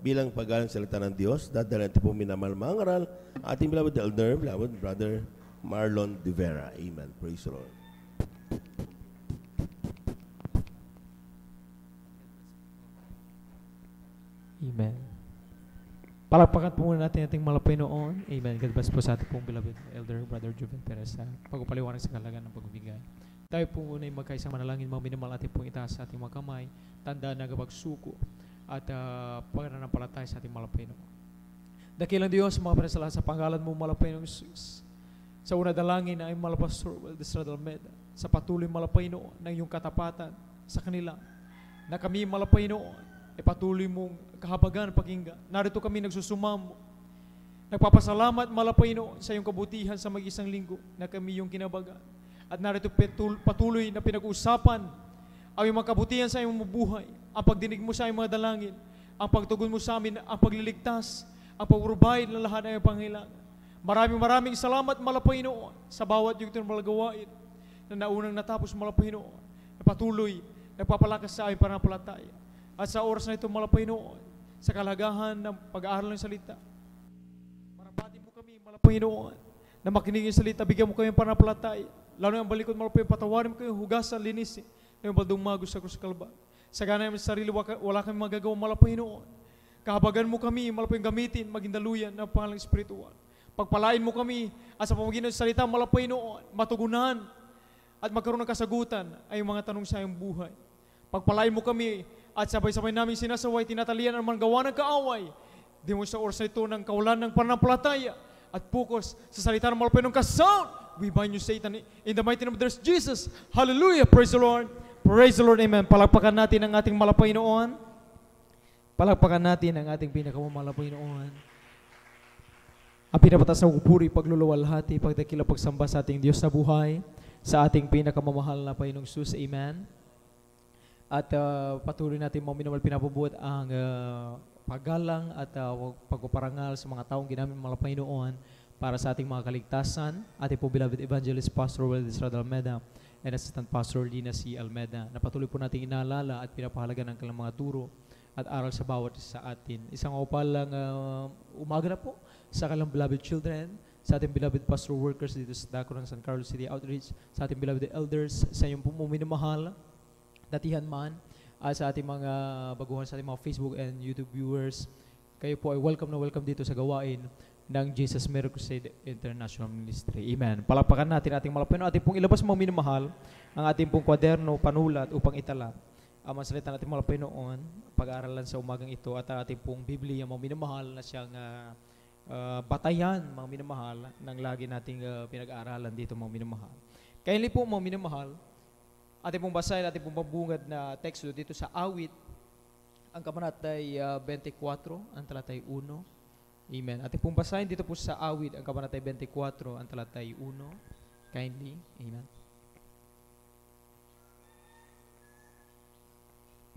bilang paggalang salita ng Diyos. Dadala natin po minamahal mga ngaral, ating beloved elder, beloved brother Marlon De Vera. Amen. Praise the Lord. Amen. Palakpakan po muna natin ating malapay noon. Amen. God bless po sa ating pong beloved elder, Brother Juven Perez, sa pagpapaliwanag sa kalagan ng pagbibigay. Tayo po muna ay magkaisang manalangin, mga minimal ating pong itaas sa ating mga kamay, tandaan na pagsuko at pananampalataya sa ating malapay noon. Dakilang Diyos, mga pinasalahan sa panggalan mo, malapay noong Jesus. Sa una dalangin ay Malapastor Waldesra Dalmeda, sa patuloy malapay noon ng iyong katapatan sa kanila, na kami malapay noon, patuloy mong kahabagan, pakinggan. Narito kami nagsusumamo. Nagpapasalamat malapay noon sa iyong kabutihan sa mag-isang linggo na kami yung kinabagan. At narito patuloy na pinag-uusapan ang iyong mga kabutihan sa iyong buhay, ang pagdinig mo sa iyong mga dalangin, ang pagtugon mo sa amin, ang pagliligtas, ang pag-provide ng lahat ng iyong pangailangan. Maraming salamat malapay noon sa bawat yung tinmalagawain na naunang natapos malapay noon. Na patuloy, nagpapalakas sa iyong pananampalataya. At sa oras na ito malapay noon, sa kalagahan ng pag-aaral ng salita, marabati mo kami malapay noon, na makinig yung salita, bigyan mo kami pananampalataya. Lalo ang balikod malapay, patawarin mo kami, hugasan, linisin, na yung baldumagos sa krus kalba. Sa gana namin sarili, wala kami magagawa malapay noon. Kahabagan mo kami, malapay gamitin, maging daluyan ng pangalang espiritual. Pagpalain mo kami, at sa pamagitan ng salita malapay noon, matugunan, at magkaroon ng kasagutan ay mga tanong sa iyong buhay. Pagpalain mo kami, at sabay-sabay namin sinasaway, tinatalian ang mga gawa ng kaaway. Di mo sa oras na ito ng kawalan ng pananampalataya at focus sa salita ng malapay ng kasound. We bind you, Satan, in the mighty name of Jesus. Hallelujah! Praise the Lord! Praise the Lord! Amen! Palakpakan natin ang ating malapay noon. Palakpakan natin ang ating pinakamalapay noon. Ang pinapatas na upuri, pagluluwalhati, pagdakila, pagsamba sa ating Diyos na buhay, sa ating pinakamamahal na Panginoong Jesus. Amen! At patuloy natin mga minamahal pinapabuhat ang paggalang at pagpaparangal sa mga taong ginamit malapay noon para sa ating mga kaligtasan. Ating po beloved Evangelist Pastor Waldesra Almeda and Assistant Pastor Lina C. Almeda, na patuloy po natin inaalala at pinapahalaga ng kanilang mga turo at aral sa bawat sa atin. Isang upalang umaga na po sa kanilang beloved children, sa ating beloved pastor workers dito sa Dako ng San Carlos City Outreach, sa ating beloved elders, sa inyong po minamahal, datihan man, sa ating mga baguhan, sa ating mga Facebook and YouTube viewers. Kayo po ay welcome na welcome dito sa gawain ng Jesus Miracle Crusade International Ministry. Amen. Palakpakan natin ating malapay no, ating pong ilabas mga minamahal, ang ating pong kwaderno, panulat upang itala ang mga salita natin malapay noon, pag-aaralan sa umagang ito, at ating pong Biblia, mga minamahal na siyang batayan, mga minamahal, ng lagi nating pinag-aaralan dito, mga minamahal. Kaya hindi po, mga minamahal, ating pong basahin, ating pong mabungad na teksto dito sa Awit, ang kabanatay 24, ang talatay 1. Amen. Ating pong basahin dito po sa Awit, ang kabanatay 24, ang talatay 1. Kindly. Amen.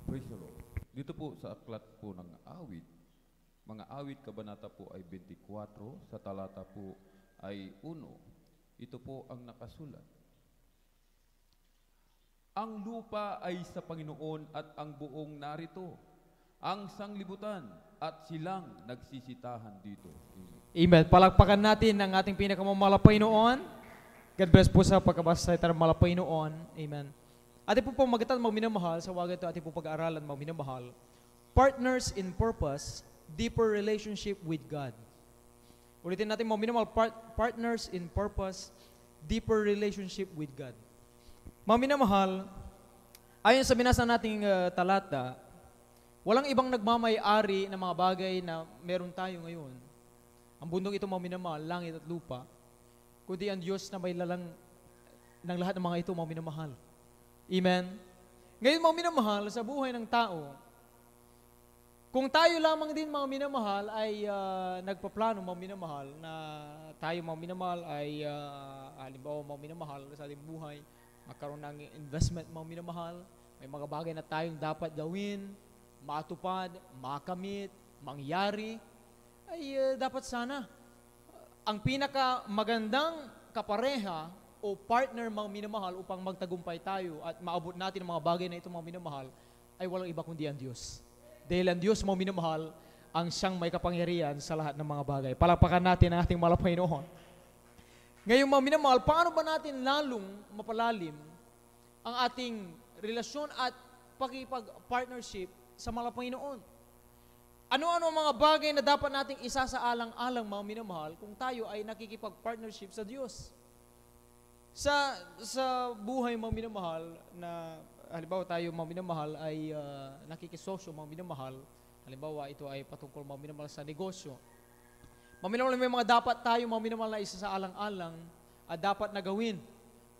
Praise the Lord. Dito po sa aklat po ng Awit, mga Awit, kabanata po ay 24, sa talata po ay 1. Ito po ang nakasulat. Ang lupa ay sa Panginoon at ang buong narito, ang sanglibutan at silang nagsisitahan dito. Amen. Palakpakan natin ang ating pinakamalapay noon. God bless po sa pagkabasa sa malapay noon. Amen. Ating po pamagatan, mga minamahal, sa waga ito ating po pag-aaralan, mga minamahal. Partners in purpose, deeper relationship with God. Ulitin natin, mga minamahal, partners in purpose, deeper relationship with God. Mga minamahal, ayon sa binasa nating talata, walang ibang nagmamay-ari ng mga bagay na meron tayo ngayon. Ang bundok ito, mga minamahal, langit at lupa, kundi ang Diyos na may lalang ng lahat ng mga ito, mga minamahal. Amen? Ngayon, mga minamahal, sa buhay ng tao, kung tayo lamang din, mga minamahal, ay nagpaplano, mga minamahal, na tayo, mga minamahal, ay halimbawa, mga minamahal, sa ating buhay, magkaroon ng investment, mga minamahal, may mga bagay na tayong dapat gawin, matupad, makamit, mangyari, ay dapat sana ang pinaka magandang kapareha o partner, mga minamahal, upang magtagumpay tayo at maabot natin ang mga bagay na ito, mga minamahal, ay walang iba kundi ang Diyos. Dahil ang Diyos, mga minamahal, ang siyang may kapangyarihan sa lahat ng mga bagay. Palakpakan natin ang ating mahal na Panginoon. Ngayon mga minamahal, paano ba natin lalong mapalalim ang ating relasyon at pakipag-partnership sa mahal na Panginoon? Ano-ano ang mga bagay na dapat nating isasaalang-alang mga minamahal kung tayo ay nakikipag-partnership sa Diyos? Sa buhay mga minamahal na halimbawa tayo mga minamahal ay nakikisosyo mga minamahal, halimbawa ito ay patungkol mga minamahal sa negosyo. Mga minamahal, may mga dapat tayo mga minamahal na isasaalang-alang at dapat na gawin.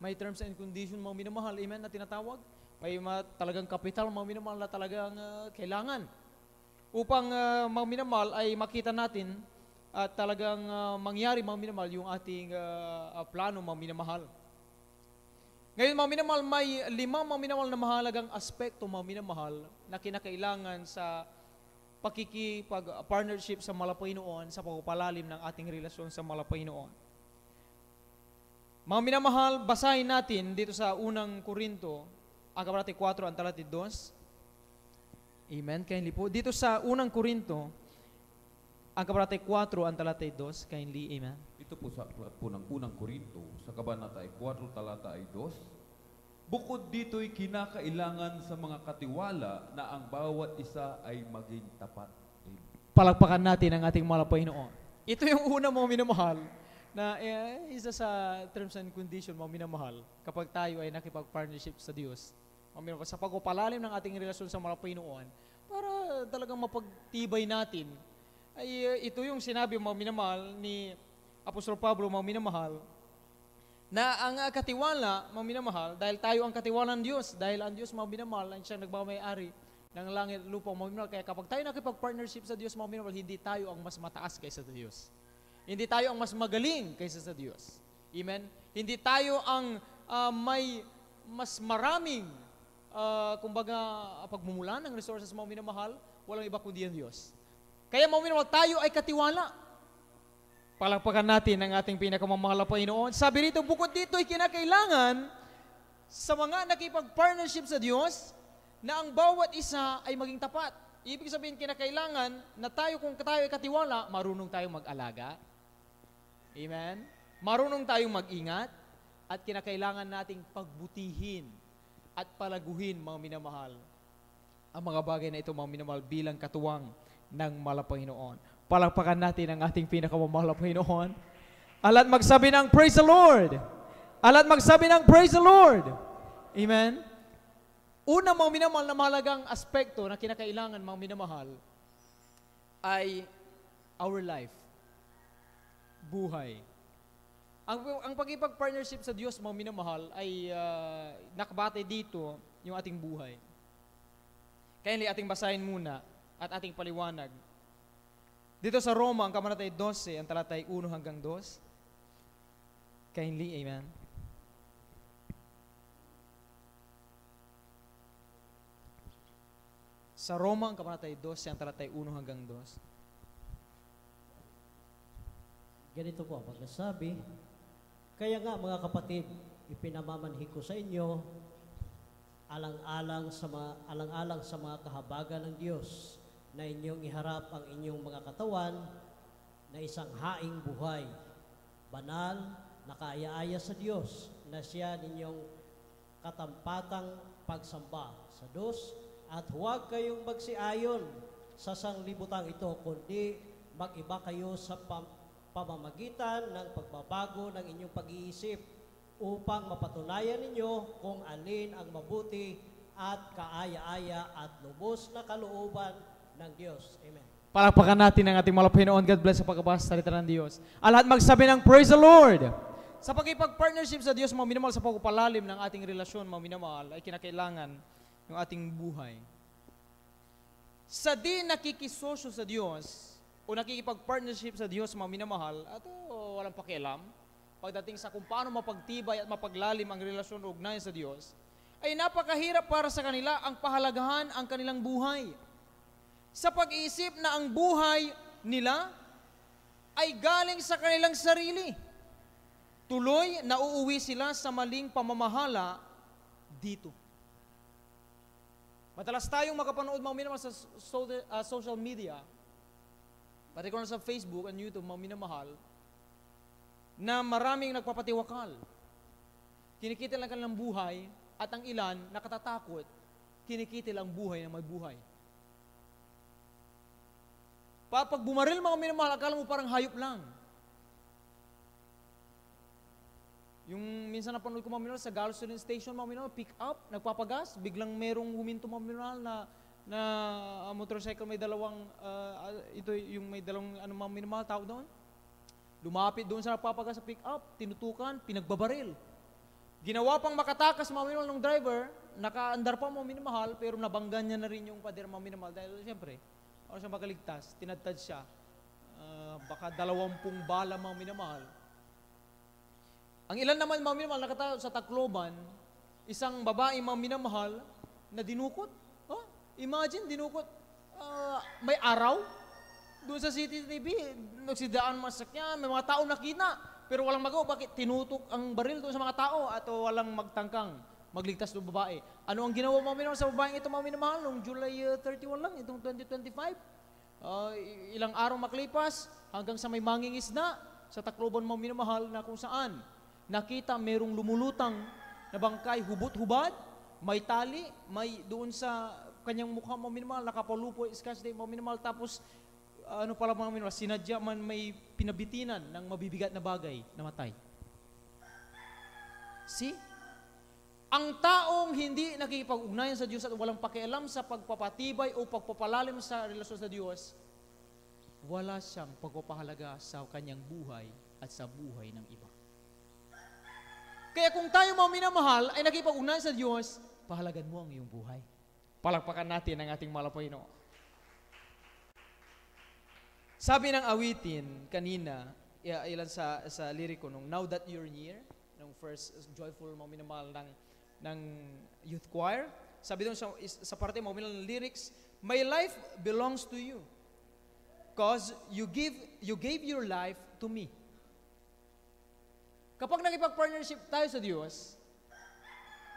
May terms and conditions mga minamahal, amen, na tinatawag. May talagang kapital mga minamahal na talagang kailangan upang mga minamahal ay makita natin at talagang mangyari mga minamahal yung ating plano mga minamahal. Ngayon mga minamahal, may 5 mga minamahal na mahalagang aspekto mga minamahal na kinakailangan sa pakikipag-partnership sa mahal na Panginoon sa pagpapalalim ng ating relasyon sa mahal na Panginoon. Mga minamahal, basahin natin dito sa unang Korinto, ang kabanata 4, ang talata 2. Amen. Kindly po. Dito sa unang Korinto, ang kabanata 4, ang talata 2. Kindly, amen. Ito po sa aklat po ng unang Korinto, sa kabanata 4, talata 2. Bukod dito'y kinakailangan sa mga katiwala na ang bawat isa ay maging tapat. Amen. Palakpakan natin ang ating mahal na Panginoon. Ito yung una mga minamahal na isa sa terms and condition mga minamahal kapag tayo ay nakipag-partnership sa Diyos. Sa pagpapalalim ng ating relasyon sa mahal na Panginoon para talagang mapagtibay natin ay ito yung sinabi mga minamahal ni Apostol Pablo mga minamahal na ang katiwala mga minamahal dahil tayo ang katiwala ng Diyos, dahil ang Diyos mga minamahal ang siyang nagmamayari ng langit at lupa mga minamahal. Kaya kapag tayo nakipag-partnership sa Diyos mga minamahal, hindi tayo ang mas mataas kaysa sa Diyos. Hindi tayo ang mas magaling kaysa sa Diyos. Amen? Hindi tayo ang may mas maraming kumbaga pagmumulan ng resources mga minamahal, walang iba kundi ang Diyos. Kaya mga minamahal, tayo ay katiwala. Palakpakan natin ang ating pinakamamahal na Panginoon. Sabi rito, bukod dito ay kinakailangan sa mga nakipag-partnership sa Diyos na ang bawat isa ay maging tapat. Ibig sabihin, kinakailangan na tayo, kung tayo ay katiwala, marunong tayong mag-alaga. Amen? Marunong tayong mag-ingat at kinakailangan nating pagbutihin at palaguhin mga minamahal ang mga bagay na ito mga minamahal bilang katuwang ng mahal na Panginoon. Palakpakan natin ang ating pinakamamahal na Panginoon. Alat magsabi ng praise the Lord. Alat magsabi ng praise the Lord. Amen? Una mga minamahal na mahalagang aspekto na kinakailangan mga minamahal ay our life. Buhay. Ang pagkipag-partnership sa Diyos mga minamahal ay nakabate dito yung ating buhay. Kaya ating basahin muna at ating paliwanag. Dito sa Roma, ang kabanata 12, ang talatay 1 hanggang 2. Kindly, amen. Sa Roma, ang kabanata 12, ang talatay 1 hanggang 2. Ganito po ang pagkasabi. Kaya nga mga kapatid, ipinamamanhi ko sa inyo alang-alang sa mga kahabagan ng Diyos na inyong iharap ang inyong mga katawan na isang haing buhay, banal, nakaaya-aya sa Diyos, na siya ninyong katampatang pagsamba sa Diyos, at huwag kayong magsiayon sa sanglibutang ito, kundi mag-iba kayo sa pamamagitan ng pagbabago ng inyong pag-iisip upang mapatunayan ninyo kung alin ang mabuti at kaaya-aya at lubos na kalooban ng Diyos. Amen. Palakpakan natin ang ating mahal na Panginoon. God bless sa pagbabasa sa salita ng Diyos. Ang lahat magsabi ng praise the Lord. Sa pagkipag-partnership sa Diyos, mga minamahal, sa pagpapalalim ng ating relasyon, mga minamahal, ay kinakailangan yung ating buhay. Sa di nakikisosyo sa Diyos o nakikipag-partnership sa Diyos, mga minamahal, ato walang pakialam, pagdating sa kung paano mapagtibay at mapaglalim ang relasyon o ugnayan sa Diyos, ay napakahirap para sa kanila ang pahalagahan ang kanilang buhay. Sa pag-iisip na ang buhay nila ay galing sa kanilang sarili. Tuloy, nauuwi sila sa maling pamamahala dito. Madalas tayong makapanood mga minamahal sa social media particular sa Facebook and YouTube, mga minamahal, na maraming nagpapatiwakal. Kinikita lang kanilang buhay at ang ilan nakatatakot, kinikita lang buhay na may buhay. Pag bumaril mga minamahal, akala mo parang hayop lang. Yung minsan napanood ko mga minamahal sa gasoline station, mga minamahal, pick up, nagpapagas, biglang merong huminto mga minamahal na motorcycle may dalawang, ito yung may dalawang mga minamahal, tawag doon. Lumapit doon sa nagpapagas sa pick up, tinutukan, pinagbabaril. Ginawa pang makatakas mga minamahal ng driver, nakaandar pa mga minamahal, pero nabanggan niya na rin yung pader mga minamahal dahil siyempre, ano siya makaligtas, tinadtad siya. Baka 20 bala mga minamahal. Ang ilan naman mga minamahal nakatayo sa Tacloban, isang babae mga minamahal na dinukot. Oh, imagine, dinukot. May araw, doon sa CCTV, nagsidaan masakyan, may mga tao nakita, pero walang magawa. Bakit? Tinutok ang baril doon sa mga tao at walang magtangkang magligtas ng babae. Ano ang ginawa mga minamahal sa babaeng ito mga minamahal? Noong July 31 lang, itong 2025. Ilang araw maklipas hanggang sa may mangingisda sa Tacloban mga minamahal na kung saan nakita merong lumulutang na bangkay, hubot-hubad, may tali, may doon sa kanyang mukha mga minamahal, nakapalupo, scotch tape mga minamahal, tapos ano pala mga minamahal, sinadya man may pinabitinan ng mabibigat na bagay na matay. See? Ang taong hindi nakikipag-ugnayan sa Diyos at walang pakialam sa pagpapatibay o pagpapalalim sa relasyon sa Diyos, wala siyang pagpapahalaga sa kanyang buhay at sa buhay ng iba. Kaya kung tayo mga minamahal ay nakikipag-ugnayan sa Diyos, pahalagan mo ang iyong buhay. Palakpakan natin ang ating malapayno. Sabi ng awitin kanina, ilan sa liriko nung Now That You're Near, nung first joyful mga minamahal ng youth choir. Sabi doon sa parte mo ng lyrics, my life belongs to you because you gave your life to me. Kapag nakipag-partnership tayo sa Diyos,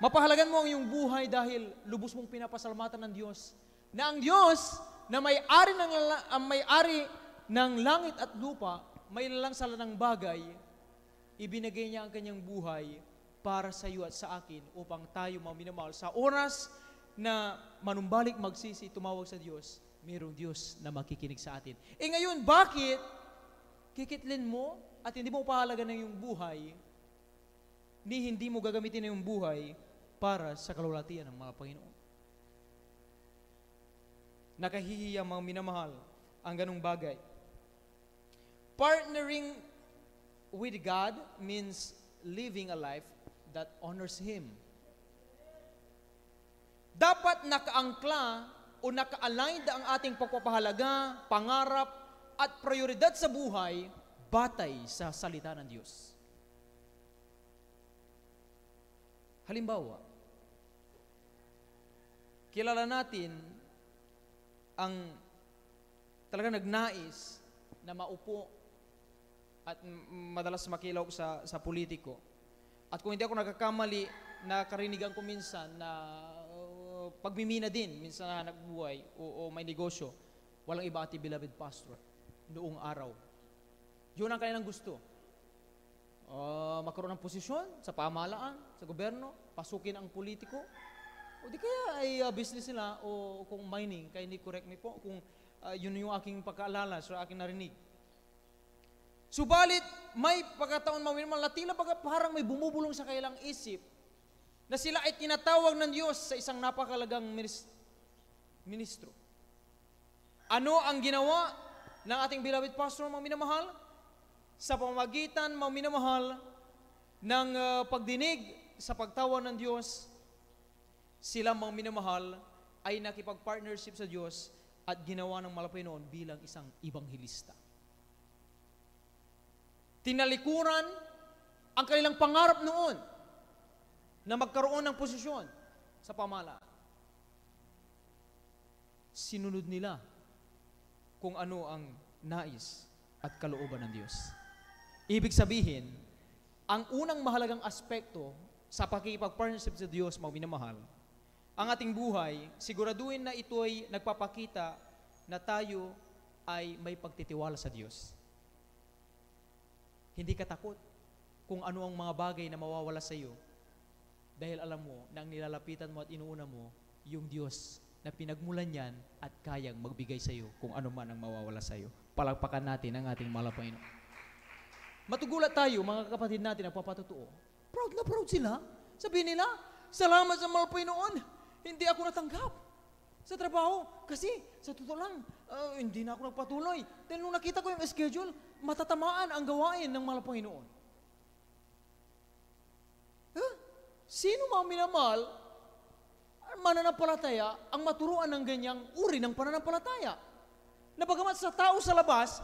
mapahalagan mo ang iyong buhay dahil lubos mong pinapasalamatan ng Diyos na ang Diyos na may-ari ng langit at lupa, may lalang sala ng bagay, ibinigay niya ang kanyang buhay para sa iyo at sa akin upang tayo mga minamahal. Sa oras na manumbalik magsisi, tumawag sa Diyos, mayroong Diyos na makikinig sa atin. Ngayon, bakit kikitlin mo at hindi mo pahalaga ng iyong buhay, hindi mo gagamitin ng iyong buhay para sa kalulatian ng mga Panginoon? Nakahihiya mga minamahal ang ganong bagay. Partnering with God means living a life that honors Him. Dapat nakaangkla o naka-aligned ang ating pagpapahalaga, pangarap, at prioridad sa buhay batay sa salita ng Diyos. Halimbawa, kilala natin ang talaga nagnais na maupo at madalas makilaw sa politiko. At kung hindi ako nagkakamali, nakarinigan ko minsan na pagmimina din, minsan na nagbuhay o may negosyo, walang iba ating beloved pastor noong araw. Yun ang kanilang gusto. Magkaroon ng posisyon sa pamahalaan, sa gobyerno, pasukin ang politiko, o di kaya ay business nila o kung mining, kaya hindi correct me po, kung yun yung aking pagkaalala, so aking narinig. Subalit, may pagkataon na tila parang may bumubulong sa kailang isip na sila ay tinatawag ng Diyos sa isang napakalagang ministro. Ano ang ginawa ng ating beloved pastor, mga minamahal? Sa pamamagitan, mga minamahal, ng pagdinig sa pagtawag ng Diyos, sila mga minamahal ay nakipag-partnership sa Diyos at ginawa ng malapay noon bilang isang ibanghilista. Tinalikuran ang kanilang pangarap noon na magkaroon ng posisyon sa pamahalaan. Sinunod nila kung ano ang nais at kalooban ng Diyos. Ibig sabihin, ang unang mahalagang aspekto sa pakikipag-partnership sa Diyos, mga minamahal, ang ating buhay, siguraduhin na ito ay nagpapakita na tayo ay may pagtitiwala sa Diyos. Hindi ka takot kung ano ang mga bagay na mawawala sa iyo dahil alam mo na ang nilalapitan mo at inuuna mo yung Diyos na pinagmulan yan at kayang magbigay sa iyo kung ano man ang mawawala sa iyo. Palakpakan natin ang ating mahal na Panginoon. Matugulat tayo, mga kapatid natin, nagpapatotoo. Proud na proud sila. Sabihin nila, salamat sa mahal na Panginoon. Hindi ako natanggap sa trabaho. Kasi, sa totoo lang, hindi na ako nagpatuloy. Dahil nung nakita ko yung schedule, matatamaan ang gawain ng mahal na Panginoon. Sino mga minamahal, mananampalataya, ang maturuan ng ganyang uri ng pananampalataya? Na bagamat sa tao sa labas,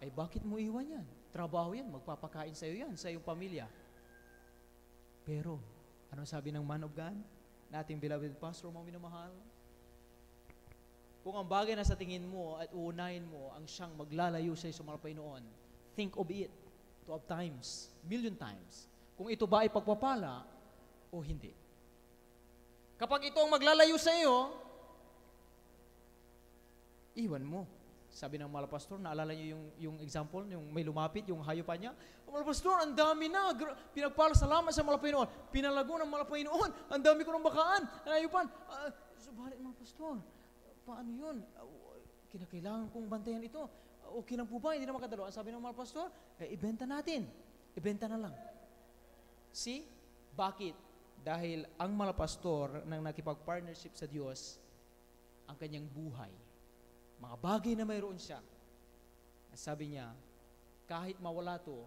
ay bakit mo iwan yan? Trabaho yan, magpapakain sa iyo yan, sa iyong pamilya. Pero, ano sabi ng man of God? Nating beloved pastor, mga minamahal? Kung ang bagay na sa tingin mo at uunahin mo ang siyang maglalayo sa iyo sa mahal na Panginoon, think of it 12 times, million times. Kung ito ba ay pagpapala o hindi. Kapag ito ang maglalayo sa iyo, iwan mo. Sabi ng mahal pastor, naalala niyo yung example, yung may lumapit, yung hayupan niya. Mahal pastor, ang dami na. Pinagpala, salamat sa mahal Panginoon. Pinalago ng mahal Panginoon. Ang dami ko ng bakaan. Hayupan. Subalit mahal pastor, paano yun? Kinakailangan kong bantayan ito. Okay lang po ba? Hindi na makadalo. Ang sabi ng mahal pastor, ibenta natin. Ibenta na lang. See? Bakit? Dahil ang mahal pastor nang nakipag-partnership sa Diyos, ang kanyang buhay, mga bagay na mayroon siya, sabi niya, kahit mawala to,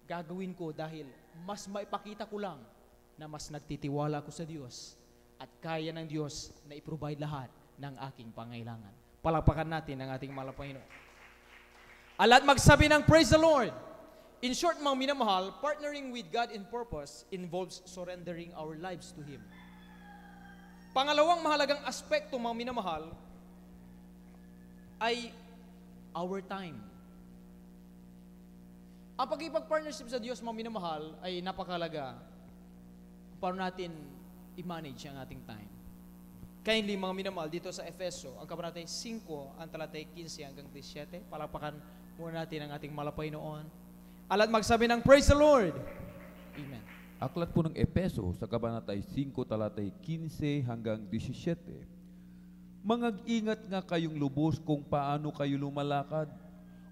gagawin ko dahil mas maipakita ko lang na mas nagtitiwala ko sa Diyos at kaya ng Diyos na i-provide lahat ng aking pangailangan. Palakpakan natin ang ating mahal na Panginoon. At magsabi ng praise the Lord. In short, mga minamahal, partnering with God in purpose involves surrendering our lives to Him. Pangalawang mahalagang aspekto, mga minamahal, ay our time. Ang pagkipag-partnership sa Diyos, mga minamahal, ay napakalaga. Paano natin i-manage ang ating time? Kindly, mga minamahal, dito sa Efeso, ang kabanatay 5, ang talatay 15 hanggang 17, palapakan muna natin ang ating mahal na Panginoon. At magsabi ng praise the Lord. Amen. Aklat po ng Epeso sa kabanatay 5, talatay 15 hanggang 17. Mangag-ingat nga kayong lubos kung paano kayo lumalakad.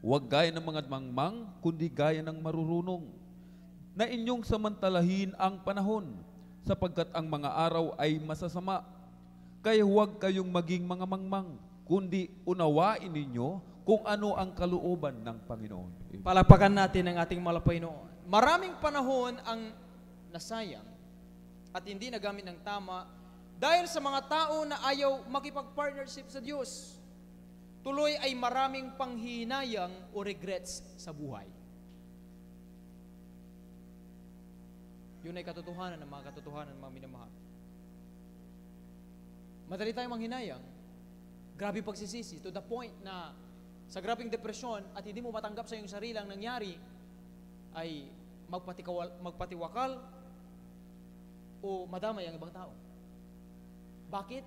Huwag gaya ng mga mangmang, kundi gaya ng marurunong. Na inyong samantalahin ang panahon, sapagkat ang mga araw ay masasama. Kaya huwag kayong maging mga mangmang, kundi unawain ninyo kung ano ang kalooban ng Panginoon. Palapakan natin ang ating mahal na Panginoon. Maraming panahon ang nasayang at hindi nagamit ng tama dahil sa mga tao na ayaw makipag-partnership sa Diyos. Tuloy ay maraming panghihinayang o regrets sa buhay. Yun ay katotohanan ng mga katotohanan ng mga minamahal. Madali tayong manghinayang, grabe pagsisisi to the point na sa grabing depresyon at hindi mo matanggap sa iyong sarili ang nangyari, ay magpatiwakal o madamay ang ibang tao. Bakit?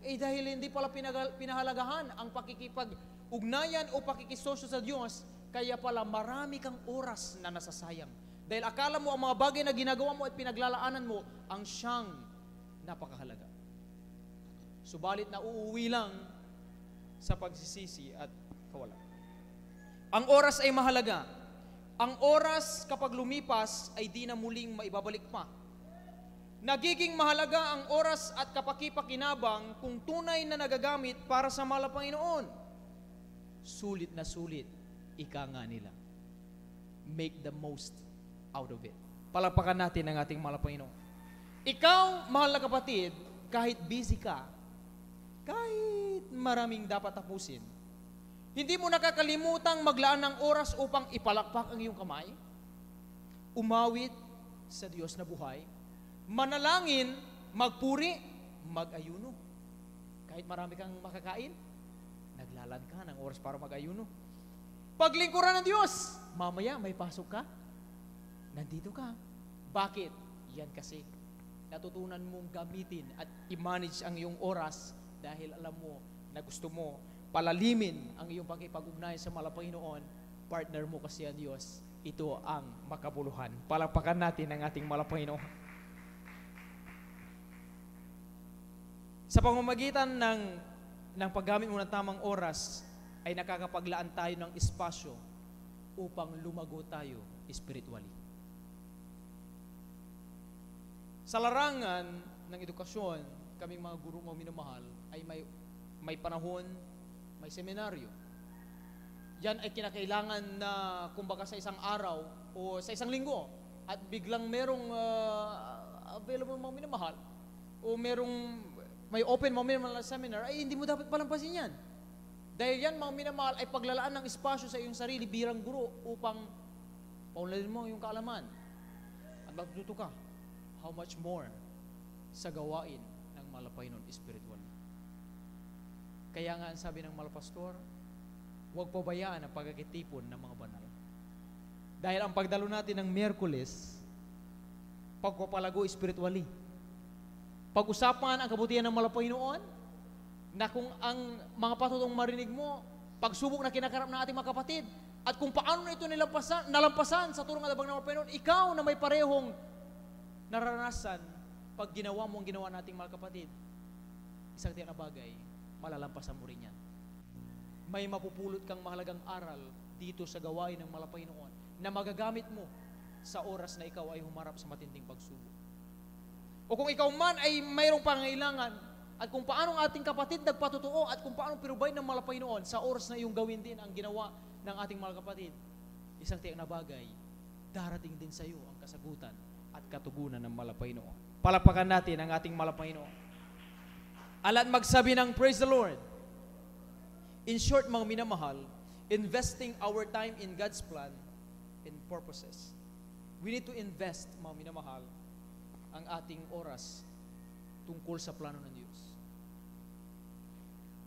Dahil hindi pala pinahalagahan ang pakikipag-ugnayan o pakikisosyo sa Diyos, kaya pala marami kang oras na nasasayang. Dahil akala mo ang mga bagay na ginagawa mo at pinaglalaanan mo ang siyang napakahalaga. Subalit na uuwi lang sa pagsisisi at kawala. Ang oras ay mahalaga. Ang oras kapag lumipas ay di na muling maibabalik pa. Nagiging mahalaga ang oras at kapakipakinabang kung tunay na nagagamit para sa mahal na Panginoon. Sulit na sulit, ika nga nila. Make the most out of it. Palakpakan natin ang ating mahal na Panginoon. Ikaw, mahal na kapatid, kahit busy ka, kahit maraming dapat tapusin, hindi mo nakakalimutang maglaan ng oras upang ipalakpak ang iyong kamay, umawit sa Diyos na buhay, manalangin, magpuri, mag-ayuno. Kahit marami kang makakain, naglalaan ka ng oras para mag-ayuno. Paglingkuran ng Diyos, mamaya may pasok ka, nandito ka. Bakit? Yan kasi, natutunan mong gamitin at i-manage ang iyong oras dahil alam mo na gusto mo palalimin ang iyong pakipag-ugnayan sa mahal na Panginoon, partner mo kasi ang Diyos, ito ang makabuluhan. Palakpakan natin ang ating mahal na Panginoon. Sa pamamagitan ng paggamit mo ng tamang oras, ay nakakapaglaan tayo ng espasyo upang lumago tayo spiritually. Sa larangan ng edukasyon, kaming mga guro mo minamahal, ay may panahon, may seminaryo. Yan ay kinakailangan na kumbaga sa isang araw o sa isang linggo at biglang merong available mga minamahal o may open mga minamahal seminar, ay hindi mo dapat palampasin yan. Dahil yan mga minamahal ay paglalaan ng espasyo sa iyong sarili bilang guro upang paunlarin mo yung kaalaman at matututo ka. How much more sa gawain ng mahal na Panginoon spiritual. Kaya nga ang sabi ng mahal pastor, huwag pabayaan ang pagkakitipon ng mga banal. Dahil ang pagdalo natin ng Miyerkules, pagpapalago spiritually. Pag-usapan ang kabutihan ng mahal na Panginoon, na kung ang mga patutong marinig mo, pagsubok na kinakarap ng ating mga kapatid, at kung paano na ito nalampasan sa turong at abang ng Panginoon, ikaw na may parehong naranasan pag ginawa mo ang ginawa nating mga kapatid, isang tiyak na bagay, malalampasan mo rin yan. May mapupulot kang mahalagang aral dito sa gawain ng mahal na Panginoon na magagamit mo sa oras na ikaw ay humarap sa matinding pagsubok. O kung ikaw man ay mayroong pangailangan at kung paano ang ating kapatid nagpatutuo at kung paano pirubay ng mahal na Panginoon sa oras na iyong gawin din ang ginawa ng ating mahal kapatid, isang tiyak na bagay, darating din sa iyo ang kasagutan at katugunan ng mahal na Panginoon. Palapakan natin ang ating mahal na Panginoon. Alat magsabi ng praise the Lord. In short, mga minamahal, investing our time in God's plan and purposes. We need to invest, mga minamahal, ang ating oras tungkol sa plano ng Diyos.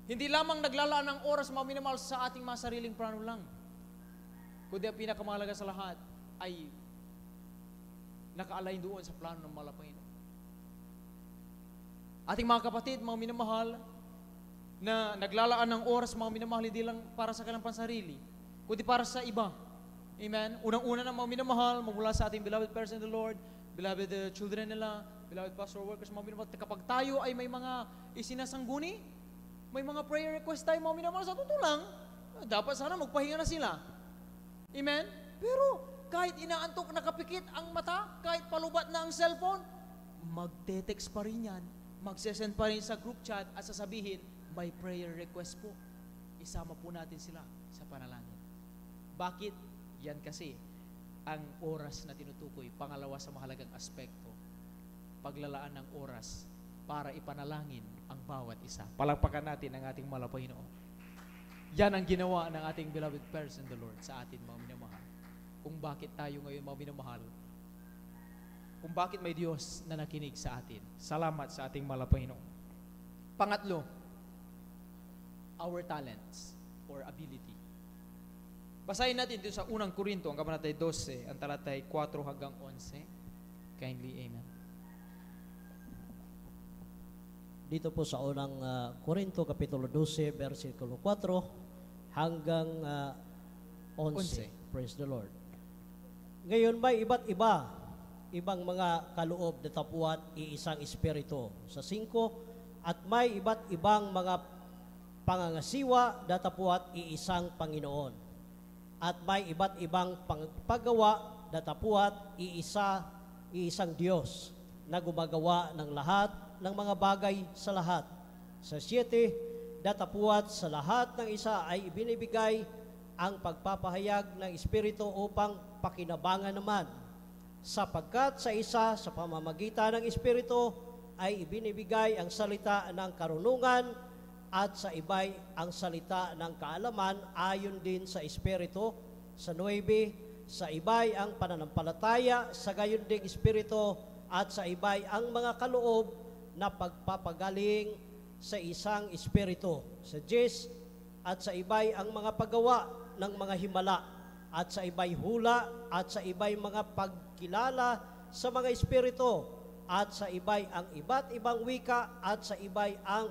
Hindi lamang naglalaan ng oras, mga minamahal, sa ating mga sariling plano lang. Kundi ang pinakamahalaga sa lahat ay naka-align doon sa plano ng mahal na Panginoon. Ating mga kapatid, mga minamahal, na naglalaan ng oras, mga minamahal, hindi lang para sa kanilang pansarili, kundi para sa iba. Amen? Unang-una ng mga minamahal, magmula sa ating beloved parents in the Lord, beloved children nila, beloved pastor workers, mga minamahal, kapag tayo ay may mga isinasangguni, may mga prayer request tayo, mga minamahal, sa totoo lang, dapat sana magpahinga na sila. Amen? Pero, kahit inaantok, nakapikit ang mata, kahit palubat na ang cellphone, magte-text pa rin yan, magsesend pa rin sa group chat at sasabihin, may prayer request po. Isama po natin sila sa panalangin. Bakit? Yan kasi ang oras na tinutukoy, pangalawa sa mahalagang aspekto, paglalaan ng oras para ipanalangin ang bawat isa. Palakpakan natin ang ating mahal na Panginoon. Yan ang ginawa ng ating beloved parents in the Lord sa atin, mga minamahal. Kung bakit tayo ngayon, mga minamahal, kung bakit may Diyos na nakinig sa atin. Salamat sa ating mahal na Panginoon. Pangatlo, our talents or ability. Basahin natin dito sa unang Korinto, ang kabanatay 12, ang talatay 4 hanggang 11. Kindly, amen. Dito po sa unang Korinto, Kapitulo 12, versikulo 4 hanggang 11. Praise the Lord. Ngayon may iba't ibang mga kaloob na tapuat iisang espiritu sa 5 at may iba't ibang mga pangangasiwa na tapuat iisang Panginoon at may iba't ibang paggawa na tapuat iisang Diyos na gumagawa ng lahat ng mga bagay sa lahat. Sa 7, datapuat sa lahat ng isa ay ibinibigay ang pagpapahayag ng Espiritu upang pakinabangan naman. Sapagkat sa isa, sa pamamagitan ng Espiritu, ay ibinibigay ang salita ng karunungan at sa iba'y ang salita ng kaalaman ayon din sa Espiritu. Sa 9, sa iba'y ang pananampalataya, sa gayon ding Espiritu, at sa iba'y ang mga kaloob na pagpapagaling sa isang Espiritu. Sa 10, at sa iba'y ang mga paggawa ng mga himala, at sa iba'y hula, at sa iba'y mga pagkilala sa mga Espiritu, at sa iba'y ang iba't ibang wika, at sa iba'y ang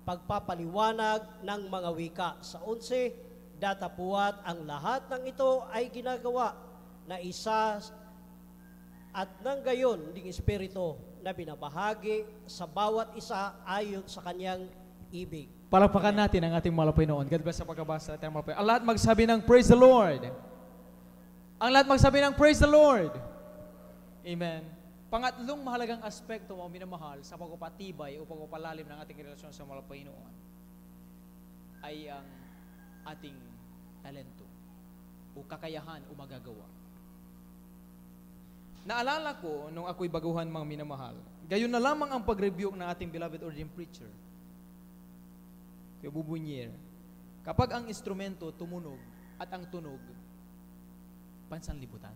pagpapaliwanag ng mga wika. Sa 11, datapuat ang lahat ng ito ay ginagawa na isa at nang gayon ding Espiritu na binabahagi sa bawat isa ayon sa kanyang ibig. Palakpakan natin ang ating mga Panginoon. God bless sa pagkabasa natin mga Panginoon. Ang lahat magsabi ng Praise the Lord. Ang lahat magsabi ng Praise the Lord. Amen. Pangatlong mahalagang aspekto mga minamahal sa pagpapatibay o pagpapalalim ng ating relasyon sa mga Panginoon ay ang ating talento o kakayahan o magagawa. Naalala ko nung ako'y baguhan mga minamahal, gayon na lamang ang pag-rebuke ng ating beloved ordained preacher, Kuya Bubunyer, kapag ang instrumento tumunog at ang tunog pansanlibutan.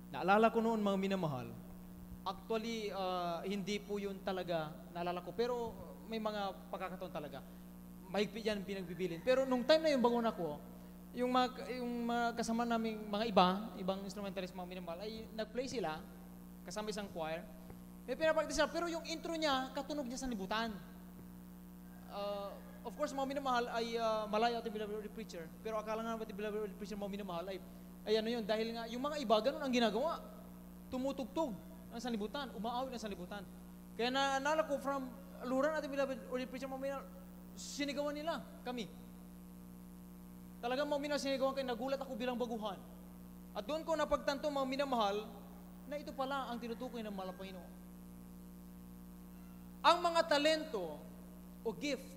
Naalala ko noon mga minamahal, actually hindi po yun talaga naalala ko, pero may mga pagkakataon talaga. Mahigpit yan pinagbibilin. Pero nung time na yung bangon ako, yung mga kasama naming mga ibang instrumentalist mga minamahal, ay nag-play sila, kasama isang choir. May pinapractice sila, pero yung intro niya, katunog niya sa libutan. Of course, mga minamahal ay malayo ating beloved preacher, pero akala nga natin beloved preacher mga minamahal ay ano yun, dahil nga yung mga iba, ganun ang ginagawa. Tumutugtog ng sanlibutan, umaawit ng sanlibutan. Kaya naalala ko from luran ating beloved preacher mga minamahal, sinigawan nila kami. Talagang mga minamahal sinigawan kayo, nagulat ako bilang baguhan. At doon ko napagtanto mga minamahal, na ito pala ang tinutukoy ng mahal na Panginoon. Ang mga talento o gift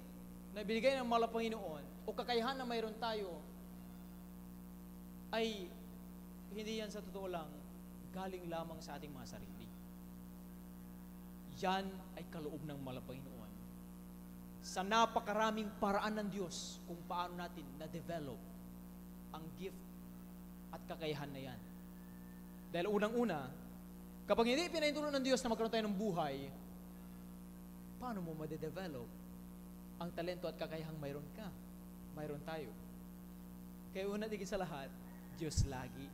na binigay ng mahal na Panginoon o kakayahan na mayroon tayo ay hindi yan sa totoo lang galing lamang sa ating mga sarili. Yan ay kaloob ng mahal na Panginoon. Sa napakaraming paraan ng Diyos kung paano natin na-develop ang gift at kakayahan na yan. Dahil unang-una, kapag hindi pinahintulong ng Diyos na magkaroon tayo ng buhay, paano mo ma-develop ang talento at kakayahang mayroon ka? Mayroon tayo. Kaya una digit sa lahat, Diyos lagi.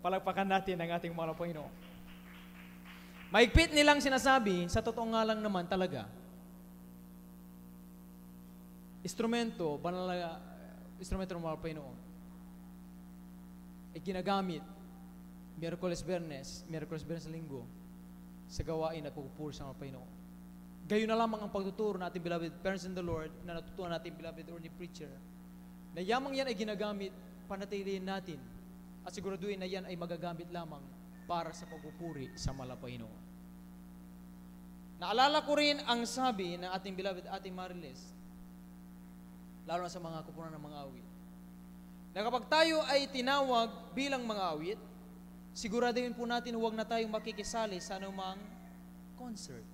Palagpakan natin ang ating mahal na Panginoon. Mahigpit nilang sinasabi, sa totoo nga lang naman talaga, instrumento, banal na instrumento ng mahal na Panginoon, ay ginagamit Miyerkules Biyernes sa Linggo, sa gawain at pagpupuri sa mga Panginoon. Gayon na lamang ang pagtuturo natin, beloved parents in the Lord, na natutunan natin, beloved ordained preacher, na yamang yan ay ginagamit, panatilihin natin, at siguraduhin na yan ay magagamit lamang para sa pagpupuri sa mahal na Panginoon. Naalala ko rin ang sabi ng ating beloved ating Mariles, lalo na sa mga kupunan ng mga awit, na kapag tayo ay tinawag bilang mga awit, siguraduhin po natin huwag na tayong makikisali sa anumang concert